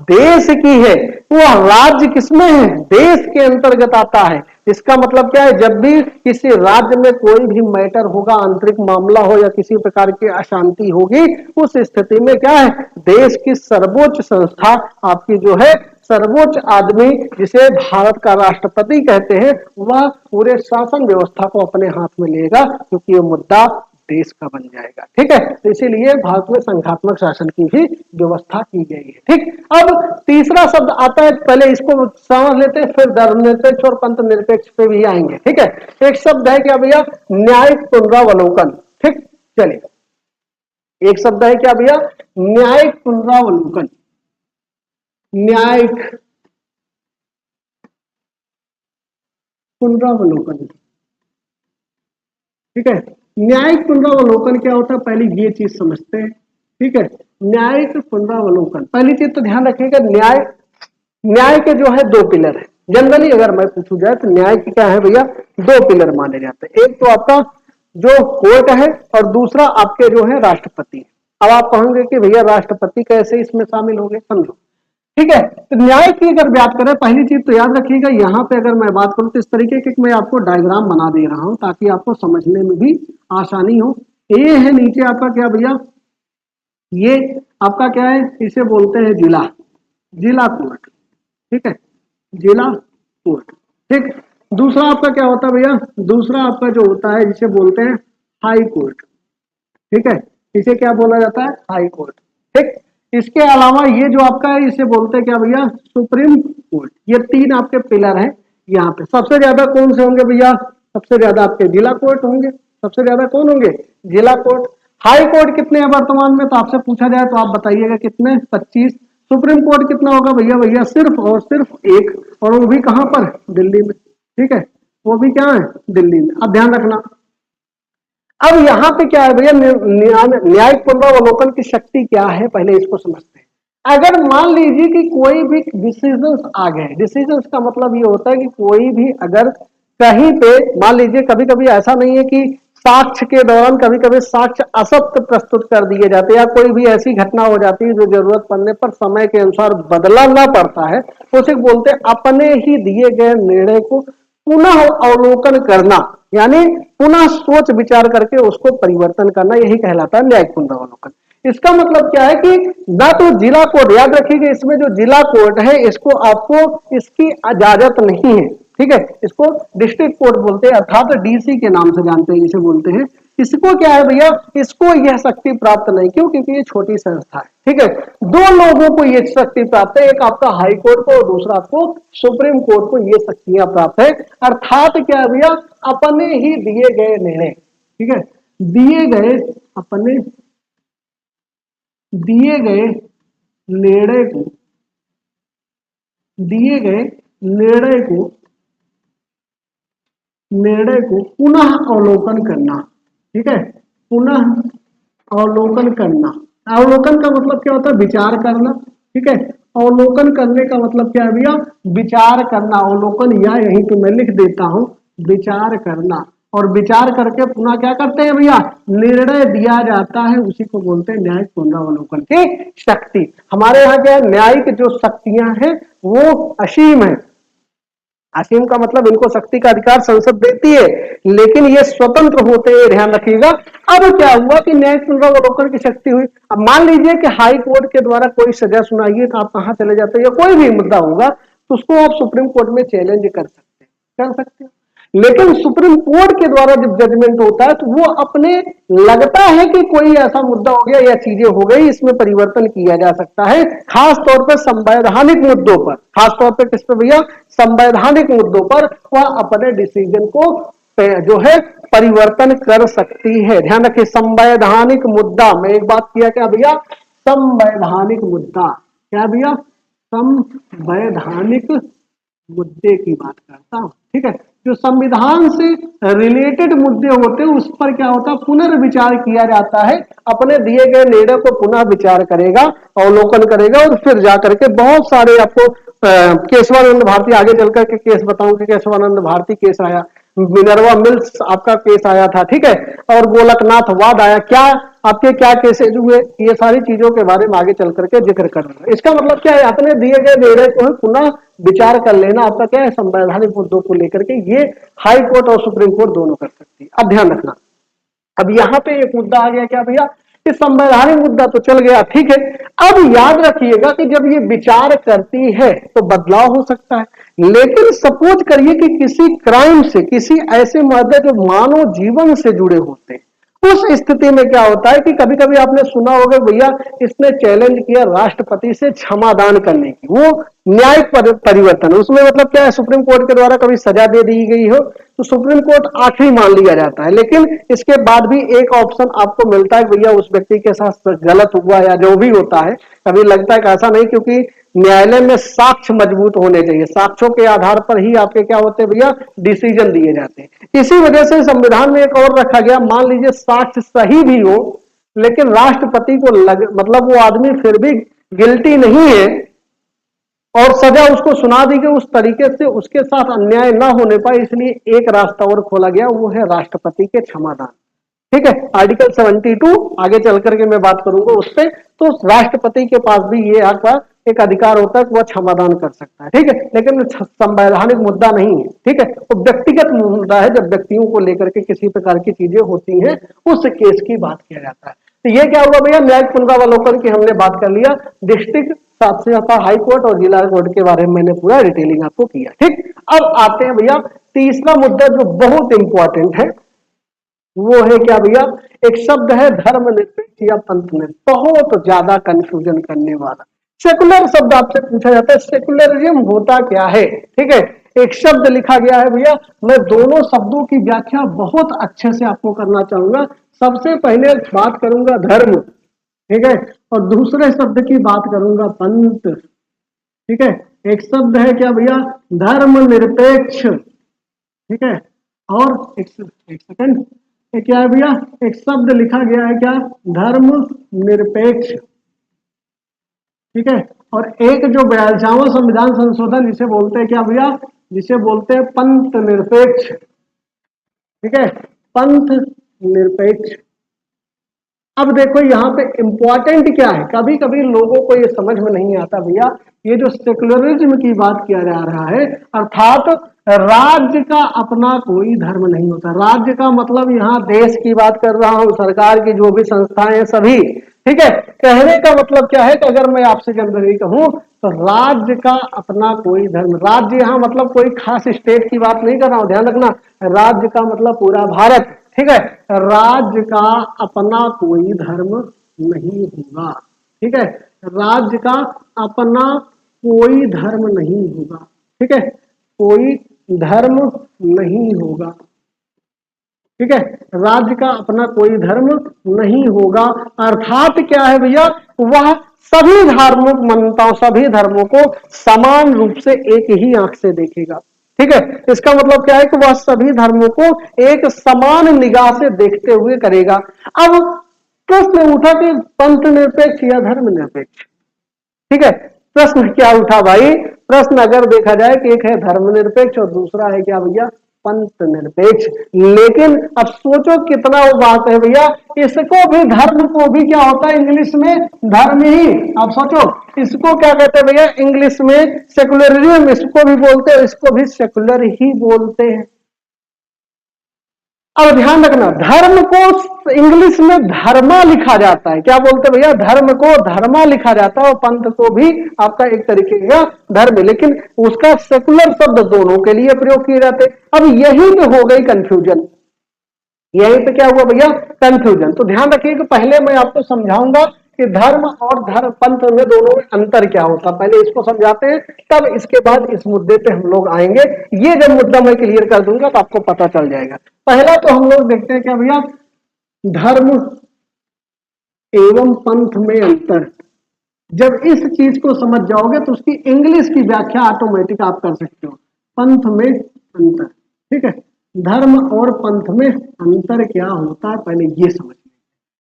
[SPEAKER 1] देश की है, वो राज्य किसमें है? देश के अंतर्गत आता है। इसका मतलब क्या है, जब भी किसी राज्य में कोई भी मैटर होगा, आंतरिक मामला हो या किसी प्रकार की अशांति होगी, उस स्थिति में क्या है, देश की सर्वोच्च संस्था आपकी जो है, सर्वोच्च आदमी जिसे भारत का राष्ट्रपति कहते हैं, वह पूरे शासन व्यवस्था को अपने हाथ में लेगा, क्योंकि ये मुद्दा देश का बन जाएगा। ठीक है, तो इसीलिए भारत में संघात्मक शासन की भी व्यवस्था की गई है। ठीक, अब तीसरा शब्द आता है, पहले इसको समझ लेते हैं, फिर धर्मनिरपेक्ष और पंथ निरपेक्ष पे भी आएंगे। ठीक है, एक शब्द है क्या भैया, न्यायिक पुनरावलोकन। ठीक, चलिए, एक शब्द है क्या भैया, न्यायिक पुनरावलोकन। न्यायिक पुनरावलोकन। ठीक है, न्यायिक पुनरावलोकन क्या होता है, पहले ये चीज समझते हैं। ठीक है, न्यायिक पुनरावलोकन, पहली चीज तो ध्यान रखिएगा, न्याय के जो है दो पिलर है। जनरली अगर मैं पूछू जाए तो न्याय के क्या है भैया, दो पिलर माने जाते हैं। एक तो आपका जो कोर्ट है और दूसरा आपके जो है राष्ट्रपति। अब आप कहेंगे कि भैया राष्ट्रपति कैसे इसमें शामिल हो गए, समझो। ठीक है, तो न्याय की अगर बात करें, पहली चीज तो याद रखिएगा, यहाँ पे अगर मैं बात करूं तो इस तरीके के मैं आपको डायग्राम बना दे रहा हूं ताकि आपको समझने में भी आसानी हो। ये है नीचे आपका क्या भैया, ये आपका क्या है, इसे बोलते हैं जिला, जिला कोर्ट, ठीक है, जिला कोर्ट, ठीक। दूसरा आपका क्या होता है भैया, दूसरा आपका जो होता है जिसे बोलते हैं हाई कोर्ट, ठीक है, इसे क्या बोला जाता है, हाई कोर्ट, ठीक। इसके अलावा ये जो आपका है इसे बोलते हैं क्या भैया, सुप्रीम कोर्ट। ये तीन आपके पिलर हैं यहाँ पे। सबसे ज्यादा कौन से होंगे भैया, सबसे ज्यादा आपके जिला कोर्ट होंगे, सबसे ज्यादा कौन होंगे, जिला कोर्ट। हाई कोर्ट कितने हैं वर्तमान में, तो आपसे पूछा जाए तो आप बताइएगा कितने, 25। सुप्रीम कोर्ट कितना होगा भैया, भैया सिर्फ और सिर्फ एक, और वो भी कहां पर, दिल्ली में, ठीक है, वो भी क्या है, दिल्ली में। अब ध्यान रखना, अब यहाँ पे क्या है भैया, न्यायिक पुनरावलोकन की शक्ति क्या है, पहले इसको समझते हैं। अगर मान लीजिए कि कोई भी डिसीजंस आ गए, डिसीजंस का मतलब ये होता है कि कोई भी अगर कहीं पे मान लीजिए, कभी कभी ऐसा नहीं है कि साक्ष्य के दौरान कभी कभी साक्ष्य असत्य प्रस्तुत कर दिए जाते हैं, या कोई भी ऐसी घटना हो जाती है जो जरूरत पड़ने पर समय के अनुसार बदलना पड़ता है, तो उसे बोलते हैं अपने ही दिए गए निर्णय को पुनः अवलोकन करना, यानी पुनः सोच विचार करके उसको परिवर्तन करना, यही कहलाता है न्यायिक पुनरावलोकन। इसका मतलब क्या है कि ना तो जिला कोर्ट, याद रखिएगा इसमें जो जिला कोर्ट है इसको आपको इसकी इजाजत नहीं है, ठीक है, इसको डिस्ट्रिक्ट कोर्ट बोलते हैं, अर्थात डीसी के नाम से जानते हैं, इसे बोलते हैं। इसको क्या है भैया, इसको यह शक्ति प्राप्त नहीं, क्यों, क्योंकि ये छोटी संस्था है, ठीक है। दो लोगों को ये शक्ति प्राप्त है, एक आपका हाई कोर्ट को और दूसरा आपको सुप्रीम कोर्ट को, ये शक्तियां प्राप्त है। अर्थात क्या है भैया, अपने ही दिए गए निर्णय, ठीक है, दिए गए अपने दिए गए निर्णय को, दिए गए निर्णय को पुनः अवलोकन करना, ठीक है, पुनः अवलोकन करना। अवलोकन का मतलब क्या होता है, विचार करना, ठीक है। अवलोकन करने का मतलब क्या है भैया, विचार करना। अवलोकन या यहीं पे मैं लिख देता हूं, विचार करना, और विचार करके पुनः क्या करते हैं भैया, निर्णय दिया जाता है, उसी को बोलते हैं न्यायिक पुनरावलोकन की शक्ति। हमारे यहाँ क्या है, न्यायिक जो शक्तियां हैं वो असीम है। असीम का मतलब इनको शक्ति का अधिकार संसद देती है, लेकिन ये स्वतंत्र होते हैं, ध्यान रखिएगा। अब क्या हुआ कि न्यायिक पुनरावलोकन की शक्ति हुई। अब मान लीजिए कि हाई कोर्ट के द्वारा कोई सजा सुनाइए तो आप कहां चले जाते हैं, या कोई भी मुद्दा होगा तो उसको आप सुप्रीम कोर्ट में चैलेंज कर सकते हैं। लेकिन सुप्रीम कोर्ट के द्वारा जब जजमेंट होता है तो वो अपने लगता है कि कोई ऐसा मुद्दा हो गया या चीजें हो गई, इसमें परिवर्तन किया जा सकता है, खास तौर पर संवैधानिक मुद्दों पर। खास तौर पर किस पे भैया, संवैधानिक मुद्दों पर वह अपने डिसीजन को जो है परिवर्तन कर सकती है। ध्यान रखिए, संवैधानिक मुद्दा, मैं एक बात किया क्या भैया, संवैधानिक मुद्दा, क्या भैया, संवैधानिक मुद्दे की बात करता हूं, ठीक है। जो संविधान से रिलेटेड मुद्दे होते हैं उस पर क्या होता है, पुनर्विचार किया जाता है, अपने दिए गए निर्णय को पुनः विचार करेगा, अवलोकन करेगा, और फिर जाकर के बहुत सारे आपको केशवानंद भारती, आगे चलकर के केस बताऊंगी, केशवानंद भारती केस आया, मिनर्वा मिल्स आपका केस आया था, ठीक है, और गोलकनाथ वाद आया, क्या आपके क्या केसेज हुए, ये सारी चीजों के बारे में आगे चल करके जिक्र करना। इसका मतलब क्या है, अपने दिए गए निर्णय को पुनः विचार कर लेना, आपका क्या है, संवैधानिक मुद्दों को लेकर के ये हाई कोर्ट और सुप्रीम कोर्ट दोनों कर सकती है। अब ध्यान रखना, अब यहाँ पे एक मुद्दा आ गया क्या भैया, कि संवैधानिक मुद्दा तो चल गया, ठीक है। अब याद रखिएगा कि जब ये विचार करती है तो बदलाव हो सकता है, लेकिन सपोज करिए कि किसी क्राइम से, किसी ऐसे मुद्दे जो मानव जीवन से जुड़े होते हैं, उस स्थिति में क्या होता है कि कभी कभी आपने सुना होगा भैया, इसने चैलेंज किया राष्ट्रपति से क्षमादान करने की, वो न्यायिक परिवर्तन, उसमें मतलब क्या है, सुप्रीम कोर्ट के द्वारा कभी सजा दे दी गई हो तो सुप्रीम कोर्ट आखिरी मान लिया जाता है, लेकिन इसके बाद भी एक ऑप्शन आपको मिलता है भैया उस व्यक्ति के साथ गलत हुआ या जो भी होता है, कभी लगता है कि ऐसा नहीं, क्योंकि न्यायालय में साक्ष्य मजबूत होने चाहिए, साक्ष्यों के आधार पर ही आपके क्या होते हैं भैया, डिसीजन दिए जाते हैं। इसी वजह से संविधान में एक और रखा गया, मान लीजिए साक्ष्य सही भी हो लेकिन राष्ट्रपति को मतलब वो आदमी फिर भी गिल्टी नहीं है और सजा उसको सुना दी गई, उस तरीके से उसके साथ अन्याय ना होने पाए, इसलिए एक रास्ता और खोला गया, वो है राष्ट्रपति के क्षमादान, ठीक है। आर्टिकल 72 आगे चल करके मैं बात करूंगा उससे, तो राष्ट्रपति के पास भी ये आपका एक अधिकार होता है कि वह क्षमादान कर सकता है, ठीक है, लेकिन संवैधानिक मुद्दा नहीं है, ठीक है, वो व्यक्तिगत मुद्दा है। जब व्यक्तियों को लेकर के किसी प्रकार की चीजें होती हैं उस केस की बात किया जाता है। तो ये क्या हुआ भैया, न्यायिक पुनरावलोकन की हमने बात कर लिया, डिस्ट्रिक्ट साथ से आता हाई कोर्ट और जिला कोर्ट के बारे में मैंने पूरा डिटेलिंग आपको किया, ठीक। अब आते हैं भैया तीसरा मुद्दा जो बहुत इंपॉर्टेंट है, वो है क्या भैया, एक शब्द है धर्मनिरपेक्ष या पंथ में, बहुत ज्यादा कंफ्यूजन करने वाला। सेकुलर शब्द आपसे पूछा जाता है, सेकुलरिज्म होता क्या है, ठीक है। एक शब्द लिखा गया है भैया, मैं दोनों शब्दों की व्याख्या बहुत अच्छे से आपको करना चाहूंगा। सबसे पहले बात करूंगा धर्म, ठीक है, और दूसरे शब्द की बात करूंगा पंथ, ठीक है। एक शब्द है क्या भैया, धर्मनिरपेक्ष, ठीक है, और एक सेकंड, क्या है भैया, एक शब्द लिखा गया है क्या, धर्म निरपेक्ष, ठीक है, और एक जो 42वां संविधान संशोधन जिसे बोलते हैं क्या भैया, जिसे बोलते हैं पंथ निरपेक्ष, ठीक है, पंथ निरपेक्ष। अब देखो यहाँ पे इंपॉर्टेंट क्या है, कभी कभी लोगों को ये समझ में नहीं आता भैया, ये जो सेकुलरिज्म की बात किया जा रहा है, अर्थात राज्य का अपना कोई धर्म नहीं होता। राज्य का मतलब यहाँ देश की बात कर रहा हूं, सरकार की जो भी संस्थाएं हैं सभी, ठीक है। कहने का मतलब क्या है कि अगर मैं आपसे जनरली कहूं तो राज्य का अपना कोई धर्म, राज्य यहाँ मतलब कोई खास स्टेट की बात नहीं कर रहा हूं, ध्यान रखना, राज्य का मतलब पूरा भारत, ठीक है। राज्य का अपना कोई धर्म नहीं होगा, ठीक है, राज्य का अपना कोई धर्म नहीं होगा, ठीक है, कोई धर्म नहीं होगा, ठीक है, राज्य का अपना कोई धर्म नहीं होगा। अर्थात क्या है भैया, वह सभी धार्मिक मान्यताओं, सभी धर्मों को समान रूप से एक ही आंख से देखेगा, ठीक है। इसका मतलब क्या है कि वह सभी धर्मों को एक समान निगाह से देखते हुए करेगा। अब प्रश्न उठा कि पंथ निरपेक्ष या धर्म निरपेक्ष, ठीक है, प्रश्न क्या उठा भाई, प्रश्न अगर देखा जाए कि एक है धर्मनिरपेक्ष और दूसरा है क्या भैया, पंथ निरपेक्ष। लेकिन अब सोचो कितना वो बात है भैया, इसको भी धर्म को भी क्या होता है इंग्लिश में, धर्म ही। अब सोचो इसको क्या कहते हैं भैया इंग्लिश में, सेकुलरिज्म इसको भी बोलते हैं, इसको भी सेकुलर ही बोलते हैं। अब ध्यान रखना, धर्म को इंग्लिश में धर्मा लिखा जाता है, क्या बोलते हैं भैया, धर्म को धर्मा लिखा जाता है, और पंथ को भी आपका एक तरीके का धर्म, लेकिन उसका सेकुलर शब्द दोनों के लिए प्रयोग किए जाते। अब यही पे हो गई कंफ्यूजन, यही पे क्या हुआ भैया, कंफ्यूजन। तो ध्यान रखिए कि पहले मैं आपको समझाऊंगा कि धर्म और धर्म पंथ में दोनों में अंतर क्या होता, पहले इसको समझाते हैं, तब इसके बाद इस मुद्दे पे हम लोग आएंगे। ये जब मुद्दा मैं क्लियर कर दूंगा तो आपको पता चल जाएगा। पहला तो हम लोग देखते हैं क्या भैया, धर्म एवं पंथ में अंतर। जब इस चीज को समझ जाओगे तो उसकी इंग्लिश की व्याख्या ऑटोमेटिक आप कर सकते हो, पंथ में अंतर, ठीक है। धर्म और पंथ में अंतर क्या होता है पहले ये समझ,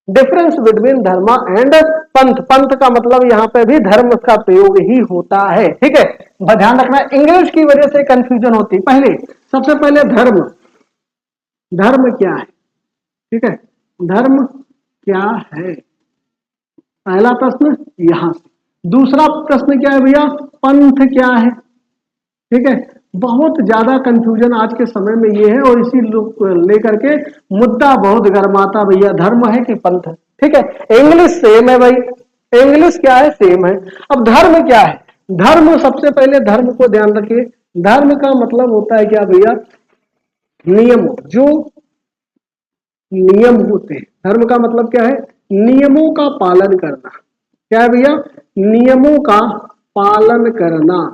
[SPEAKER 1] डिफरेंस बिटवीन धर्म एंड पंथ। पंथ का मतलब यहाँ पे भी धर्म का प्रयोग ही होता है, ठीक है। ध्यान रखना इंग्लिश की वजह से कंफ्यूजन होती है। पहले सबसे पहले धर्म, धर्म क्या है, ठीक है, धर्म क्या है, पहला प्रश्न यहां से। दूसरा प्रश्न क्या है भैया, पंथ क्या है, ठीक है। बहुत ज्यादा कंफ्यूजन आज के समय में ये है, और इसी लेकर के मुद्दा बहुत गर्माता भैया, धर्म है कि पंथ है, ठीक है। इंग्लिश सेम है भाई, इंग्लिश क्या है, सेम है। अब धर्म क्या है, धर्म सबसे पहले धर्म को ध्यान रखिए, धर्म का मतलब होता है क्या भैया, नियम, जो नियम होते हैं। धर्म का मतलब क्या है, नियमों का पालन करना, क्या है भैया, नियमों का पालन करना,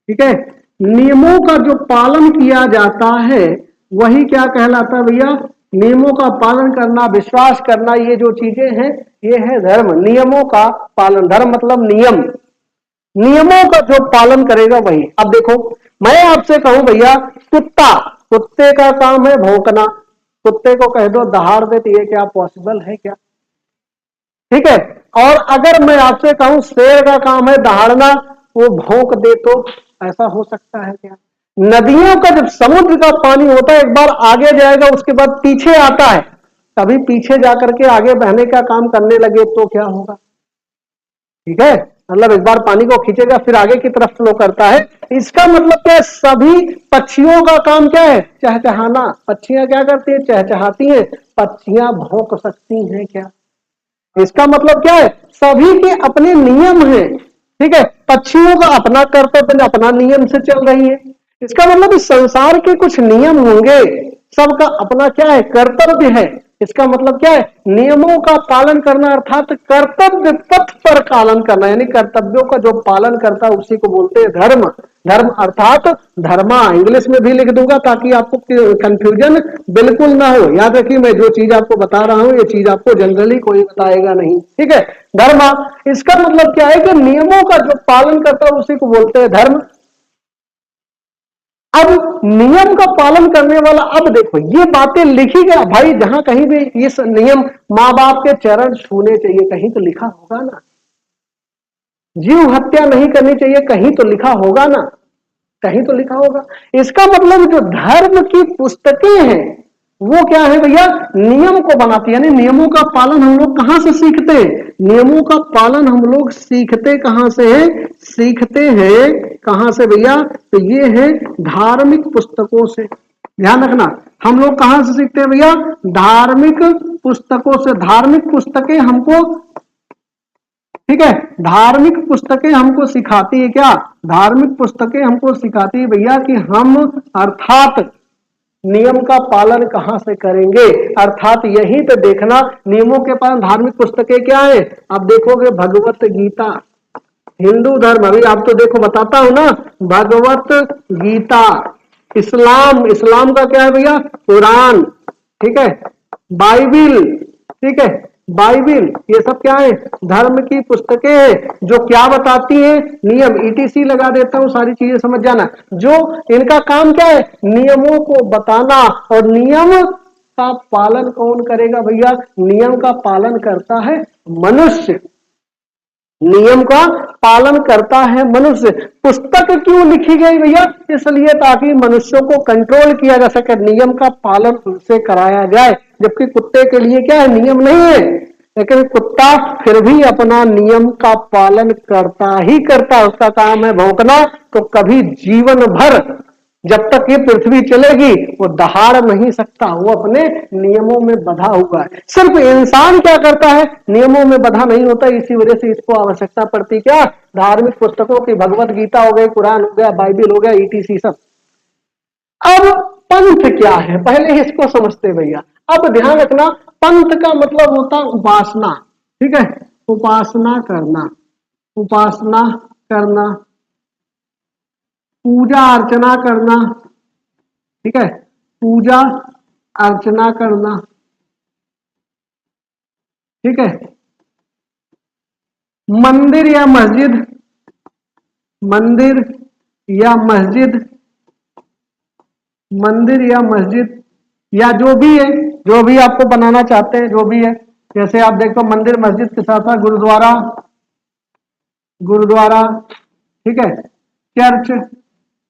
[SPEAKER 1] ठीक है। नियमों का जो पालन किया जाता है वही क्या कहलाता है भैया, नियमों का पालन करना, विश्वास करना, ये जो चीजें हैं ये है धर्म, नियमों का पालन। धर्म मतलब नियम, नियमों का जो पालन करेगा वही। अब देखो मैं आपसे कहूं भैया, कुत्ता, कुत्ते का काम है भौंकना, कुत्ते को कह दो दहाड़ दे, तो ये क्या पॉसिबल है क्या, ठीक है। और अगर मैं आपसे कहूं शेर का काम है दहाड़ना, वो भौंक दे, तो ऐसा हो सकता है क्या। नदियों का जब समुद्र का पानी होता है एक बार आगे जाएगा उसके बाद पीछे आता है, कभी पीछे जाकर के आगे बहने का काम करने लगे तो क्या होगा, ठीक है। मतलब एक बार पानी को खींचेगा फिर आगे की तरफ फ्लो करता है। इसका मतलब क्या है, सभी पक्षियों का काम क्या है, चहचहाना। पक्षियां क्या करती है, चहचहाती हैं। पक्षियां भौंक सकती हैं क्या? इसका मतलब क्या है, सभी के अपने नियम हैं। ठीक है, पक्षियों का अपना कर्तव्य अपना नियम से चल रही है। इसका मतलब इस संसार के कुछ नियम होंगे, सबका अपना क्या है, कर्तव्य है। इसका मतलब क्या है, नियमों का पालन करना अर्थात कर्तव्य पथ पर पालन करना, यानी कर्तव्यों का जो पालन करता है उसी को बोलते हैं धर्म। धर्म अर्थात धर्मा, इंग्लिश में भी लिख दूंगा ताकि आपको कंफ्यूजन बिल्कुल ना हो। याद रखिए, मैं जो चीज आपको बता रहा हूं ये चीज आपको जनरली कोई बताएगा नहीं। ठीक है, धर्मा, इसका मतलब क्या है कि नियमों का जो पालन करता है उसी को बोलते हैं धर्म। अब नियम का पालन करने वाला, अब देखो ये बातें लिखी गया भाई, जहां कहीं भी इस नियम, माँ बाप के चरण छूने चाहिए, कहीं तो लिखा होगा ना। जीव हत्या नहीं करनी चाहिए, कहीं तो लिखा होगा ना, कहीं तो लिखा होगा। इसका मतलब जो धर्म की पुस्तकें हैं वो क्या है भैया, नियम को बनाती है। यानी नियमों का पालन हम लोग कहां से सीखते हैं, नियमों का पालन हम लोग सीखते कहां से है, सीखते हैं कहां से भैया, तो ये है धार्मिक पुस्तकों से। ध्यान रखना, हम लोग कहां से सीखते हैं भैया, धार्मिक पुस्तकों से। धार्मिक पुस्तकें हमको, ठीक है, धार्मिक पुस्तकें हमको सिखाती है क्या, धार्मिक पुस्तकें हमको सिखाती है भैया कि हम अर्थात नियम का पालन कहां से करेंगे। अर्थात यही तो देखना, नियमों के पालन धार्मिक पुस्तकें क्या है। आप देखोगे भगवत गीता, हिंदू धर्म, अभी आप तो देखो बताता हूं ना, भगवत गीता। इस्लाम, इस्लाम का क्या है भैया, कुरान। ठीक है, बाइबिल, ठीक है, बाइबिल, ये सब क्या है, धर्म की पुस्तकें हैं जो क्या बताती हैं, नियम। ईटीसी लगा देता हूं, सारी चीजें समझ जाना। जो इनका काम क्या है, नियमों को बताना। और नियम का पालन कौन करेगा भैया, नियम का पालन करता है मनुष्य, नियम का पालन करता है मनुष्य। पुस्तक क्यों लिखी गई भैया, इसलिए ताकि मनुष्यों को कंट्रोल किया जा सके, नियम का पालन उनसे कराया जाए। जबकि कुत्ते के लिए क्या है, नियम नहीं है, लेकिन कुत्ता फिर भी अपना नियम का पालन करता ही करता है, उसका काम है भौंकना। तो कभी जीवन भर जब तक ये पृथ्वी चलेगी वो दहाड़ नहीं सकता, वो अपने नियमों में बंधा हुआ है। सिर्फ इंसान क्या करता है, नियमों में बंधा नहीं होता, इसी वजह से इसको आवश्यकता पड़ती क्या, धार्मिक पुस्तकों की, भगवत गीता हो गई, कुरान हो गया, बाइबिल हो गया, ईटीसी सब। अब पंथ क्या है, पहले इसको समझते भैया। अब ध्यान रखना, पंथ का मतलब होता उपासना। ठीक है, उपासना करना, उपासना करना, पूजा अर्चना करना। ठीक है, पूजा अर्चना करना। ठीक है, मंदिर या मस्जिद, मंदिर या मस्जिद, मंदिर या मस्जिद या जो भी है, जो भी आपको बनाना चाहते हैं, जो भी है। जैसे आप देखो मंदिर मस्जिद के साथ साथ गुरुद्वारा, गुरुद्वारा, ठीक है, चर्च,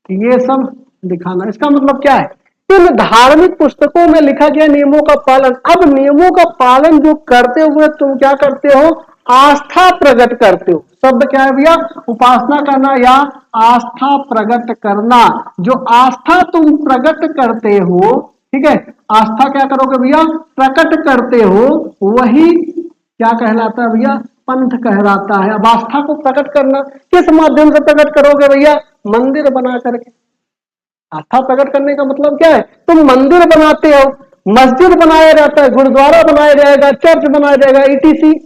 [SPEAKER 1] ये सब दिखाना। इसका मतलब क्या है, इन धार्मिक पुस्तकों में लिखा गया नियमों का पालन। अब नियमों का पालन जो करते हुए तुम क्या करते हो, आस्था प्रकट करते हो। शब्द क्या है भैया, उपासना करना या आस्था प्रकट करना। जो आस्था तुम प्रकट करते हो, ठीक है, आस्था क्या करोगे भैया, प्रकट करते हो, वही क्या कहलाता है भैया, पंथ कहलाता है। अब आस्था को प्रकट करना किस माध्यम से प्रकट करोगे भैया, मंदिर बना करके। आस्था प्रकट करने का मतलब क्या है, तुम मंदिर बनाते हो, मस्जिद बनाया जाता है, गुरुद्वारा बनाया जाएगा, चर्च बनाया जाएगा, ईटीसी,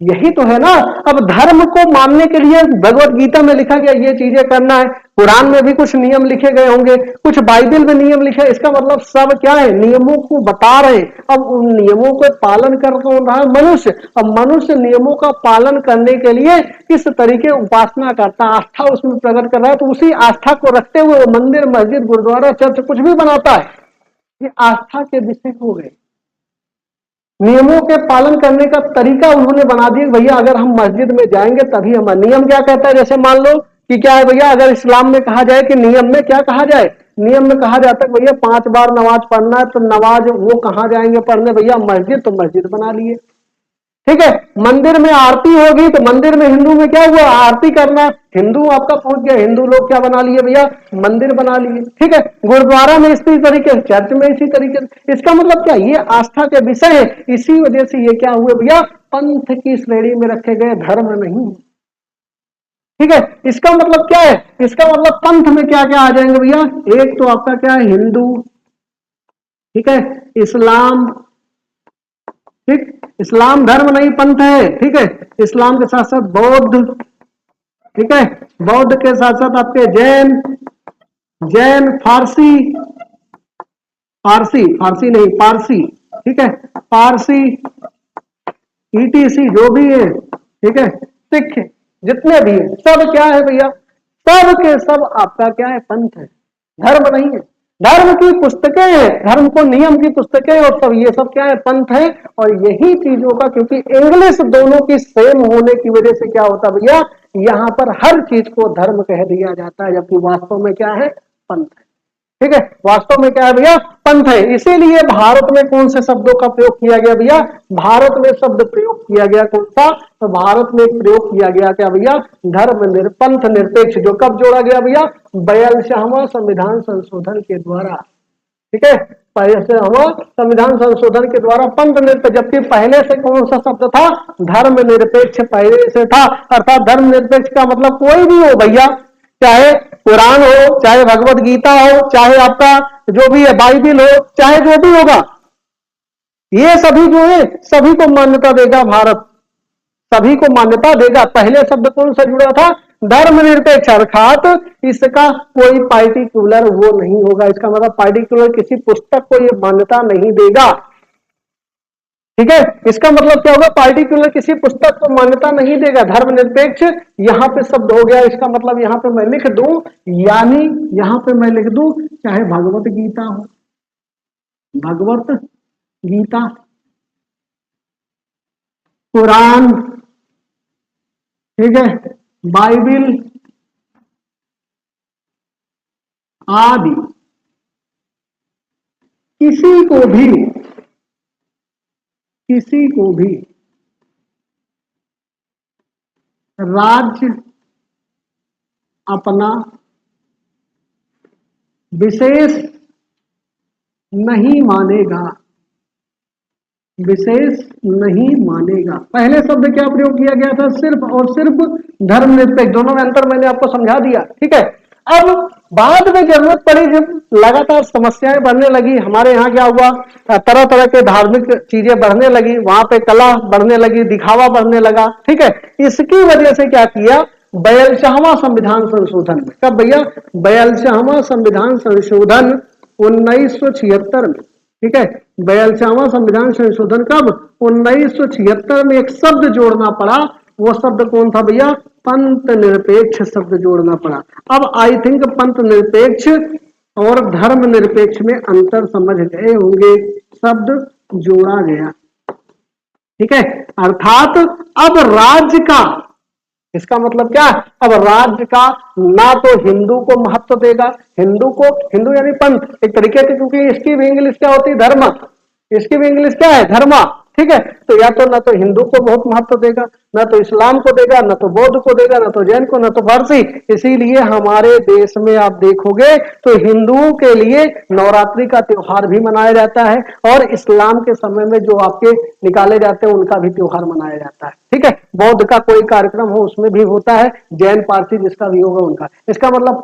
[SPEAKER 1] यही तो है ना। अब धर्म को मानने के लिए भगवत गीता में लिखा गया ये चीजें करना है, कुरान में भी कुछ नियम लिखे गए होंगे, कुछ बाइबल में नियम लिखे। इसका मतलब सब क्या है, नियमों को बता रहे। अब उन नियमों को पालन कर कौन रहा है, मनुष्य। अब मनुष्य नियमों का पालन करने के लिए किस तरीके उपासना करता है, आस्था उसमें प्रकट कर रहा है, तो उसी आस्था को रखते हुए वो मंदिर, मस्जिद, गुरुद्वारा, चर्च कुछ भी बनाता है। ये आस्था के विषय हो गए। नियमों के पालन करने का तरीका उन्होंने बना दिया, भैया अगर हम मस्जिद में जाएंगे तभी हम, नियम क्या कहता है, जैसे मान लो कि क्या है भैया, अगर इस्लाम में कहा जाए कि नियम में क्या कहा जाए, नियम में कहा जाता है भैया 5 बार नमाज पढ़ना है, तो नमाज वो कहाँ जाएंगे पढ़ने भैया, मस्जिद, तो मस्जिद बना लिए। ठीक है। मंदिर में आरती होगी तो मंदिर में हिंदू में क्या हुआ, आरती करना, हिंदू आपका पहुंच गया, हिंदू लोग क्या बना लिए भैया, मंदिर बना लिए। ठीक है, गुरुद्वारा में इसी तरीके से, चर्च में इसी तरीके से। इसका मतलब क्या, ये आस्था के विषय है, इसी वजह से ये क्या हुए भैया, पंथ की श्रेणी में रखे गए, धर्म नहीं। ठीक है, इसका मतलब क्या है, इसका मतलब पंथ में क्या क्या आ जाएंगे भैया, एक तो आपका क्या है, हिंदू, ठीक है, इस्लाम, ठीक, इस्लाम धर्म नहीं पंथ है। ठीक है, इस्लाम के साथ साथ बौद्ध, ठीक है, बौद्ध के साथ साथ आपके जैन, जैन, फारसी, फारसी, फारसी नहीं पारसी, ठीक है, पारसी, ईटीसी जो भी है, ठीक है, सिख, जितने भी है सब क्या है भैया, सब के सब आपका क्या है, पंथ है, धर्म नहीं है। धर्म की पुस्तकें हैं, धर्म को नियम की पुस्तकें, और सब ये सब क्या है, पंथ है। और यही चीजों का, क्योंकि इंग्लिश दोनों की सेम होने की वजह से क्या होता भैया, यहां पर हर चीज को धर्म कह दिया जाता है, जबकि वास्तव में क्या है, पंथ है। ठीक है, वास्तव में क्या है भैया, पंथ है। इसीलिए भारत में कौन से शब्दों का प्रयोग किया गया भैया, भारत में शब्द प्रयोग किया गया कौन सा, तो भारत में प्रयोग किया गया क्या भैया, धर्म पंथ निरपेक्ष, जो कब जोड़ा गया भैया, 42वां संविधान संशोधन के द्वारा। ठीक है, संविधान संशोधन के द्वारा पंथ निरपेक्ष, जबकि पहले से कौन सा शब्द था, धर्म निरपेक्ष पहले से था। अर्थात धर्म निरपेक्ष का मतलब कोई भी हो भैया, चाहे कुरान हो, चाहे भगवत गीता हो, चाहे आपका जो भी है बाइबिल हो, चाहे जो भी होगा, ये सभी जो है सभी को मान्यता देगा भारत, सभी को मान्यता देगा। पहले शब्द कौन सा जुड़ा था, धर्मनिरपेक्ष, अर्थात इसका कोई पार्टिकुलर वो नहीं होगा, इसका मतलब पार्टिकुलर किसी पुस्तक को ये मान्यता नहीं देगा। ठीक है, इसका मतलब क्या होगा, पार्टिकुलर किसी पुस्तक को मान्यता नहीं देगा, धर्मनिरपेक्ष यहां पे शब्द हो गया। इसका मतलब यहां पे मैं लिख दूं, यानी यहां पे मैं लिख दूं, चाहे भगवत गीता हो, भगवत गीता, कुरान, ठीक है, बाइबिल आदि, किसी को भी राज्य अपना विशेष नहीं मानेगा, विशेष नहीं मानेगा। पहले शब्द क्या प्रयोग किया गया था, सिर्फ और सिर्फ धर्मनिरपेक्ष, दोनों में अंतर मैंने आपको समझा दिया। ठीक है, अब बाद में जरूरत पड़ी, जब लगातार समस्याएं बढ़ने लगी, हमारे यहाँ क्या हुआ, तरह तरह के धार्मिक चीजें बढ़ने लगी, वहां पे कला बढ़ने लगी, दिखावा बढ़ने लगा। ठीक है, इसकी वजह से क्या किया, 42वां संविधान संशोधन में, कब भैया, 42वां संविधान संशोधन 1976 में। ठीक है, 42वां संविधान संशोधन कब, 1976 में एक शब्द जोड़ना पड़ा, वो शब्द कौन था भैया, पंथ निरपेक्ष शब्द जोड़ना पड़ा। अब आई थिंक पंथ निरपेक्ष और धर्म निरपेक्ष में अंतर समझ गए होंगे, शब्द जोड़ा गया। ठीक है, अर्थात अब राज्य का, इसका मतलब क्या, अब राज्य का ना तो हिंदू को महत्व देगा, हिंदू यानी पंथ एक तरीके से, क्योंकि इसकी भी इंग्लिश क्या होती है, धर्म, इसकी भी इंग्लिश क्या है, धर्मा। ठीक है, तो या तो ना तो हिंदू को बहुत महत्व देगा, ना तो इस्लाम को देगा, ना तो बौद्ध को देगा, ना तो जैन को, ना तो फारसी। इसीलिए हमारे देश में आप देखोगे तो हिंदुओं के लिए नवरात्रि का त्योहार भी मनाया जाता है, और इस्लाम के समय में जो आपके निकाले जाते हैं उनका भी त्योहार मनाया जाता है। ठीक है, बौद्ध का कोई कार्यक्रम हो उसमें भी होता है, जैन पारसी जिसका भी होगा उनका। इसका मतलब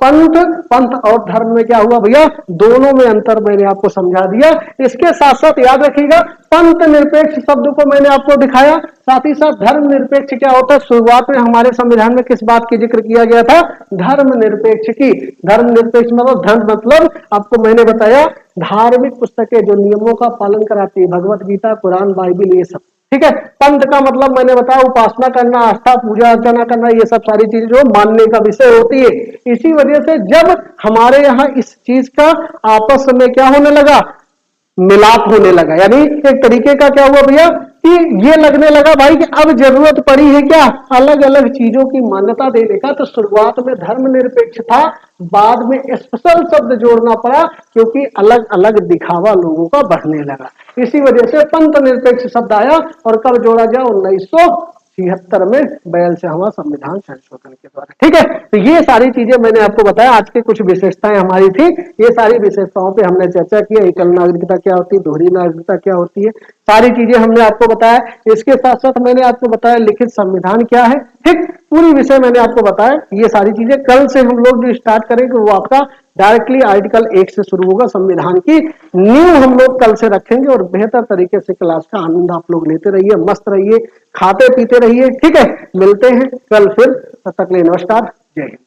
[SPEAKER 1] पंथ और धर्म में क्या हुआ भैया, दोनों में अंतर मैंने आपको समझा दिया। इसके साथ साथ याद रखिएगा, पंथ निरपेक्ष शब्द को मैंने आपको दिखाया, साथ ही साथ धर्म निरपेक्ष क्या होता है। शुरुआत में हमारे संविधान में किस बात की जिक्र किया गया था, धर्म निरपेक्ष की। धर्म निरपेक्ष मतलब, धर्म मतलब आपको मैंने बताया धार्मिक पुस्तकें जो नियमों का पालन कराती है, भगवत गीता, कुरान, बाइबिल, ये सब। ठीक है, पंथ का मतलब मैंने बताया उपासना करना, आस्था, पूजा अर्चना करना, ये सब सारी चीजें जो मानने का विषय होती है। इसी वजह से जब हमारे यहाँ इस चीज का आपस में क्या होने लगा, मिलाप होने लगा, यानी एक तरीके का क्या हुआ भैया कि ये लगने लगा भाई कि अब जरूरत पड़ी है क्या अलग अलग चीजों की मान्यता देने का। तो शुरुआत में धर्मनिरपेक्ष था, बाद में स्पेशल शब्द जोड़ना पड़ा क्योंकि अलग अलग दिखावा लोगों का बढ़ने लगा। इसी वजह से पंथ निरपेक्ष शब्द आया। और कब जोड़ा गया? 1976 में 42वां संविधान संशोधन के द्वारा। ठीक है, तो ये सारी चीजें मैंने आपको बताया। आज की कुछ विशेषताएं हमारी थी, ये सारी विशेषताओं पे हमने चर्चा की। एकल नागरिकता क्या होती है, दोहरी नागरिकता क्या होती है, सारी चीजें हमने आपको बताया। इसके साथ साथ मैंने आपको बताया लिखित संविधान क्या है। ठीक, पूरी विषय मैंने आपको बताया। ये सारी चीजें कल से हम लोग जो स्टार्ट करेंगे वो आपका डायरेक्टली आर्टिकल 1 से शुरू होगा। संविधान की नींव हम लोग कल से रखेंगे और बेहतर तरीके से क्लास का आनंद आप लोग लेते रहिए, मस्त रहिए, खाते पीते रहिए। ठीक है, मिलते हैं कल फिर, तब तक के लिए नमस्कार, जय हिंद।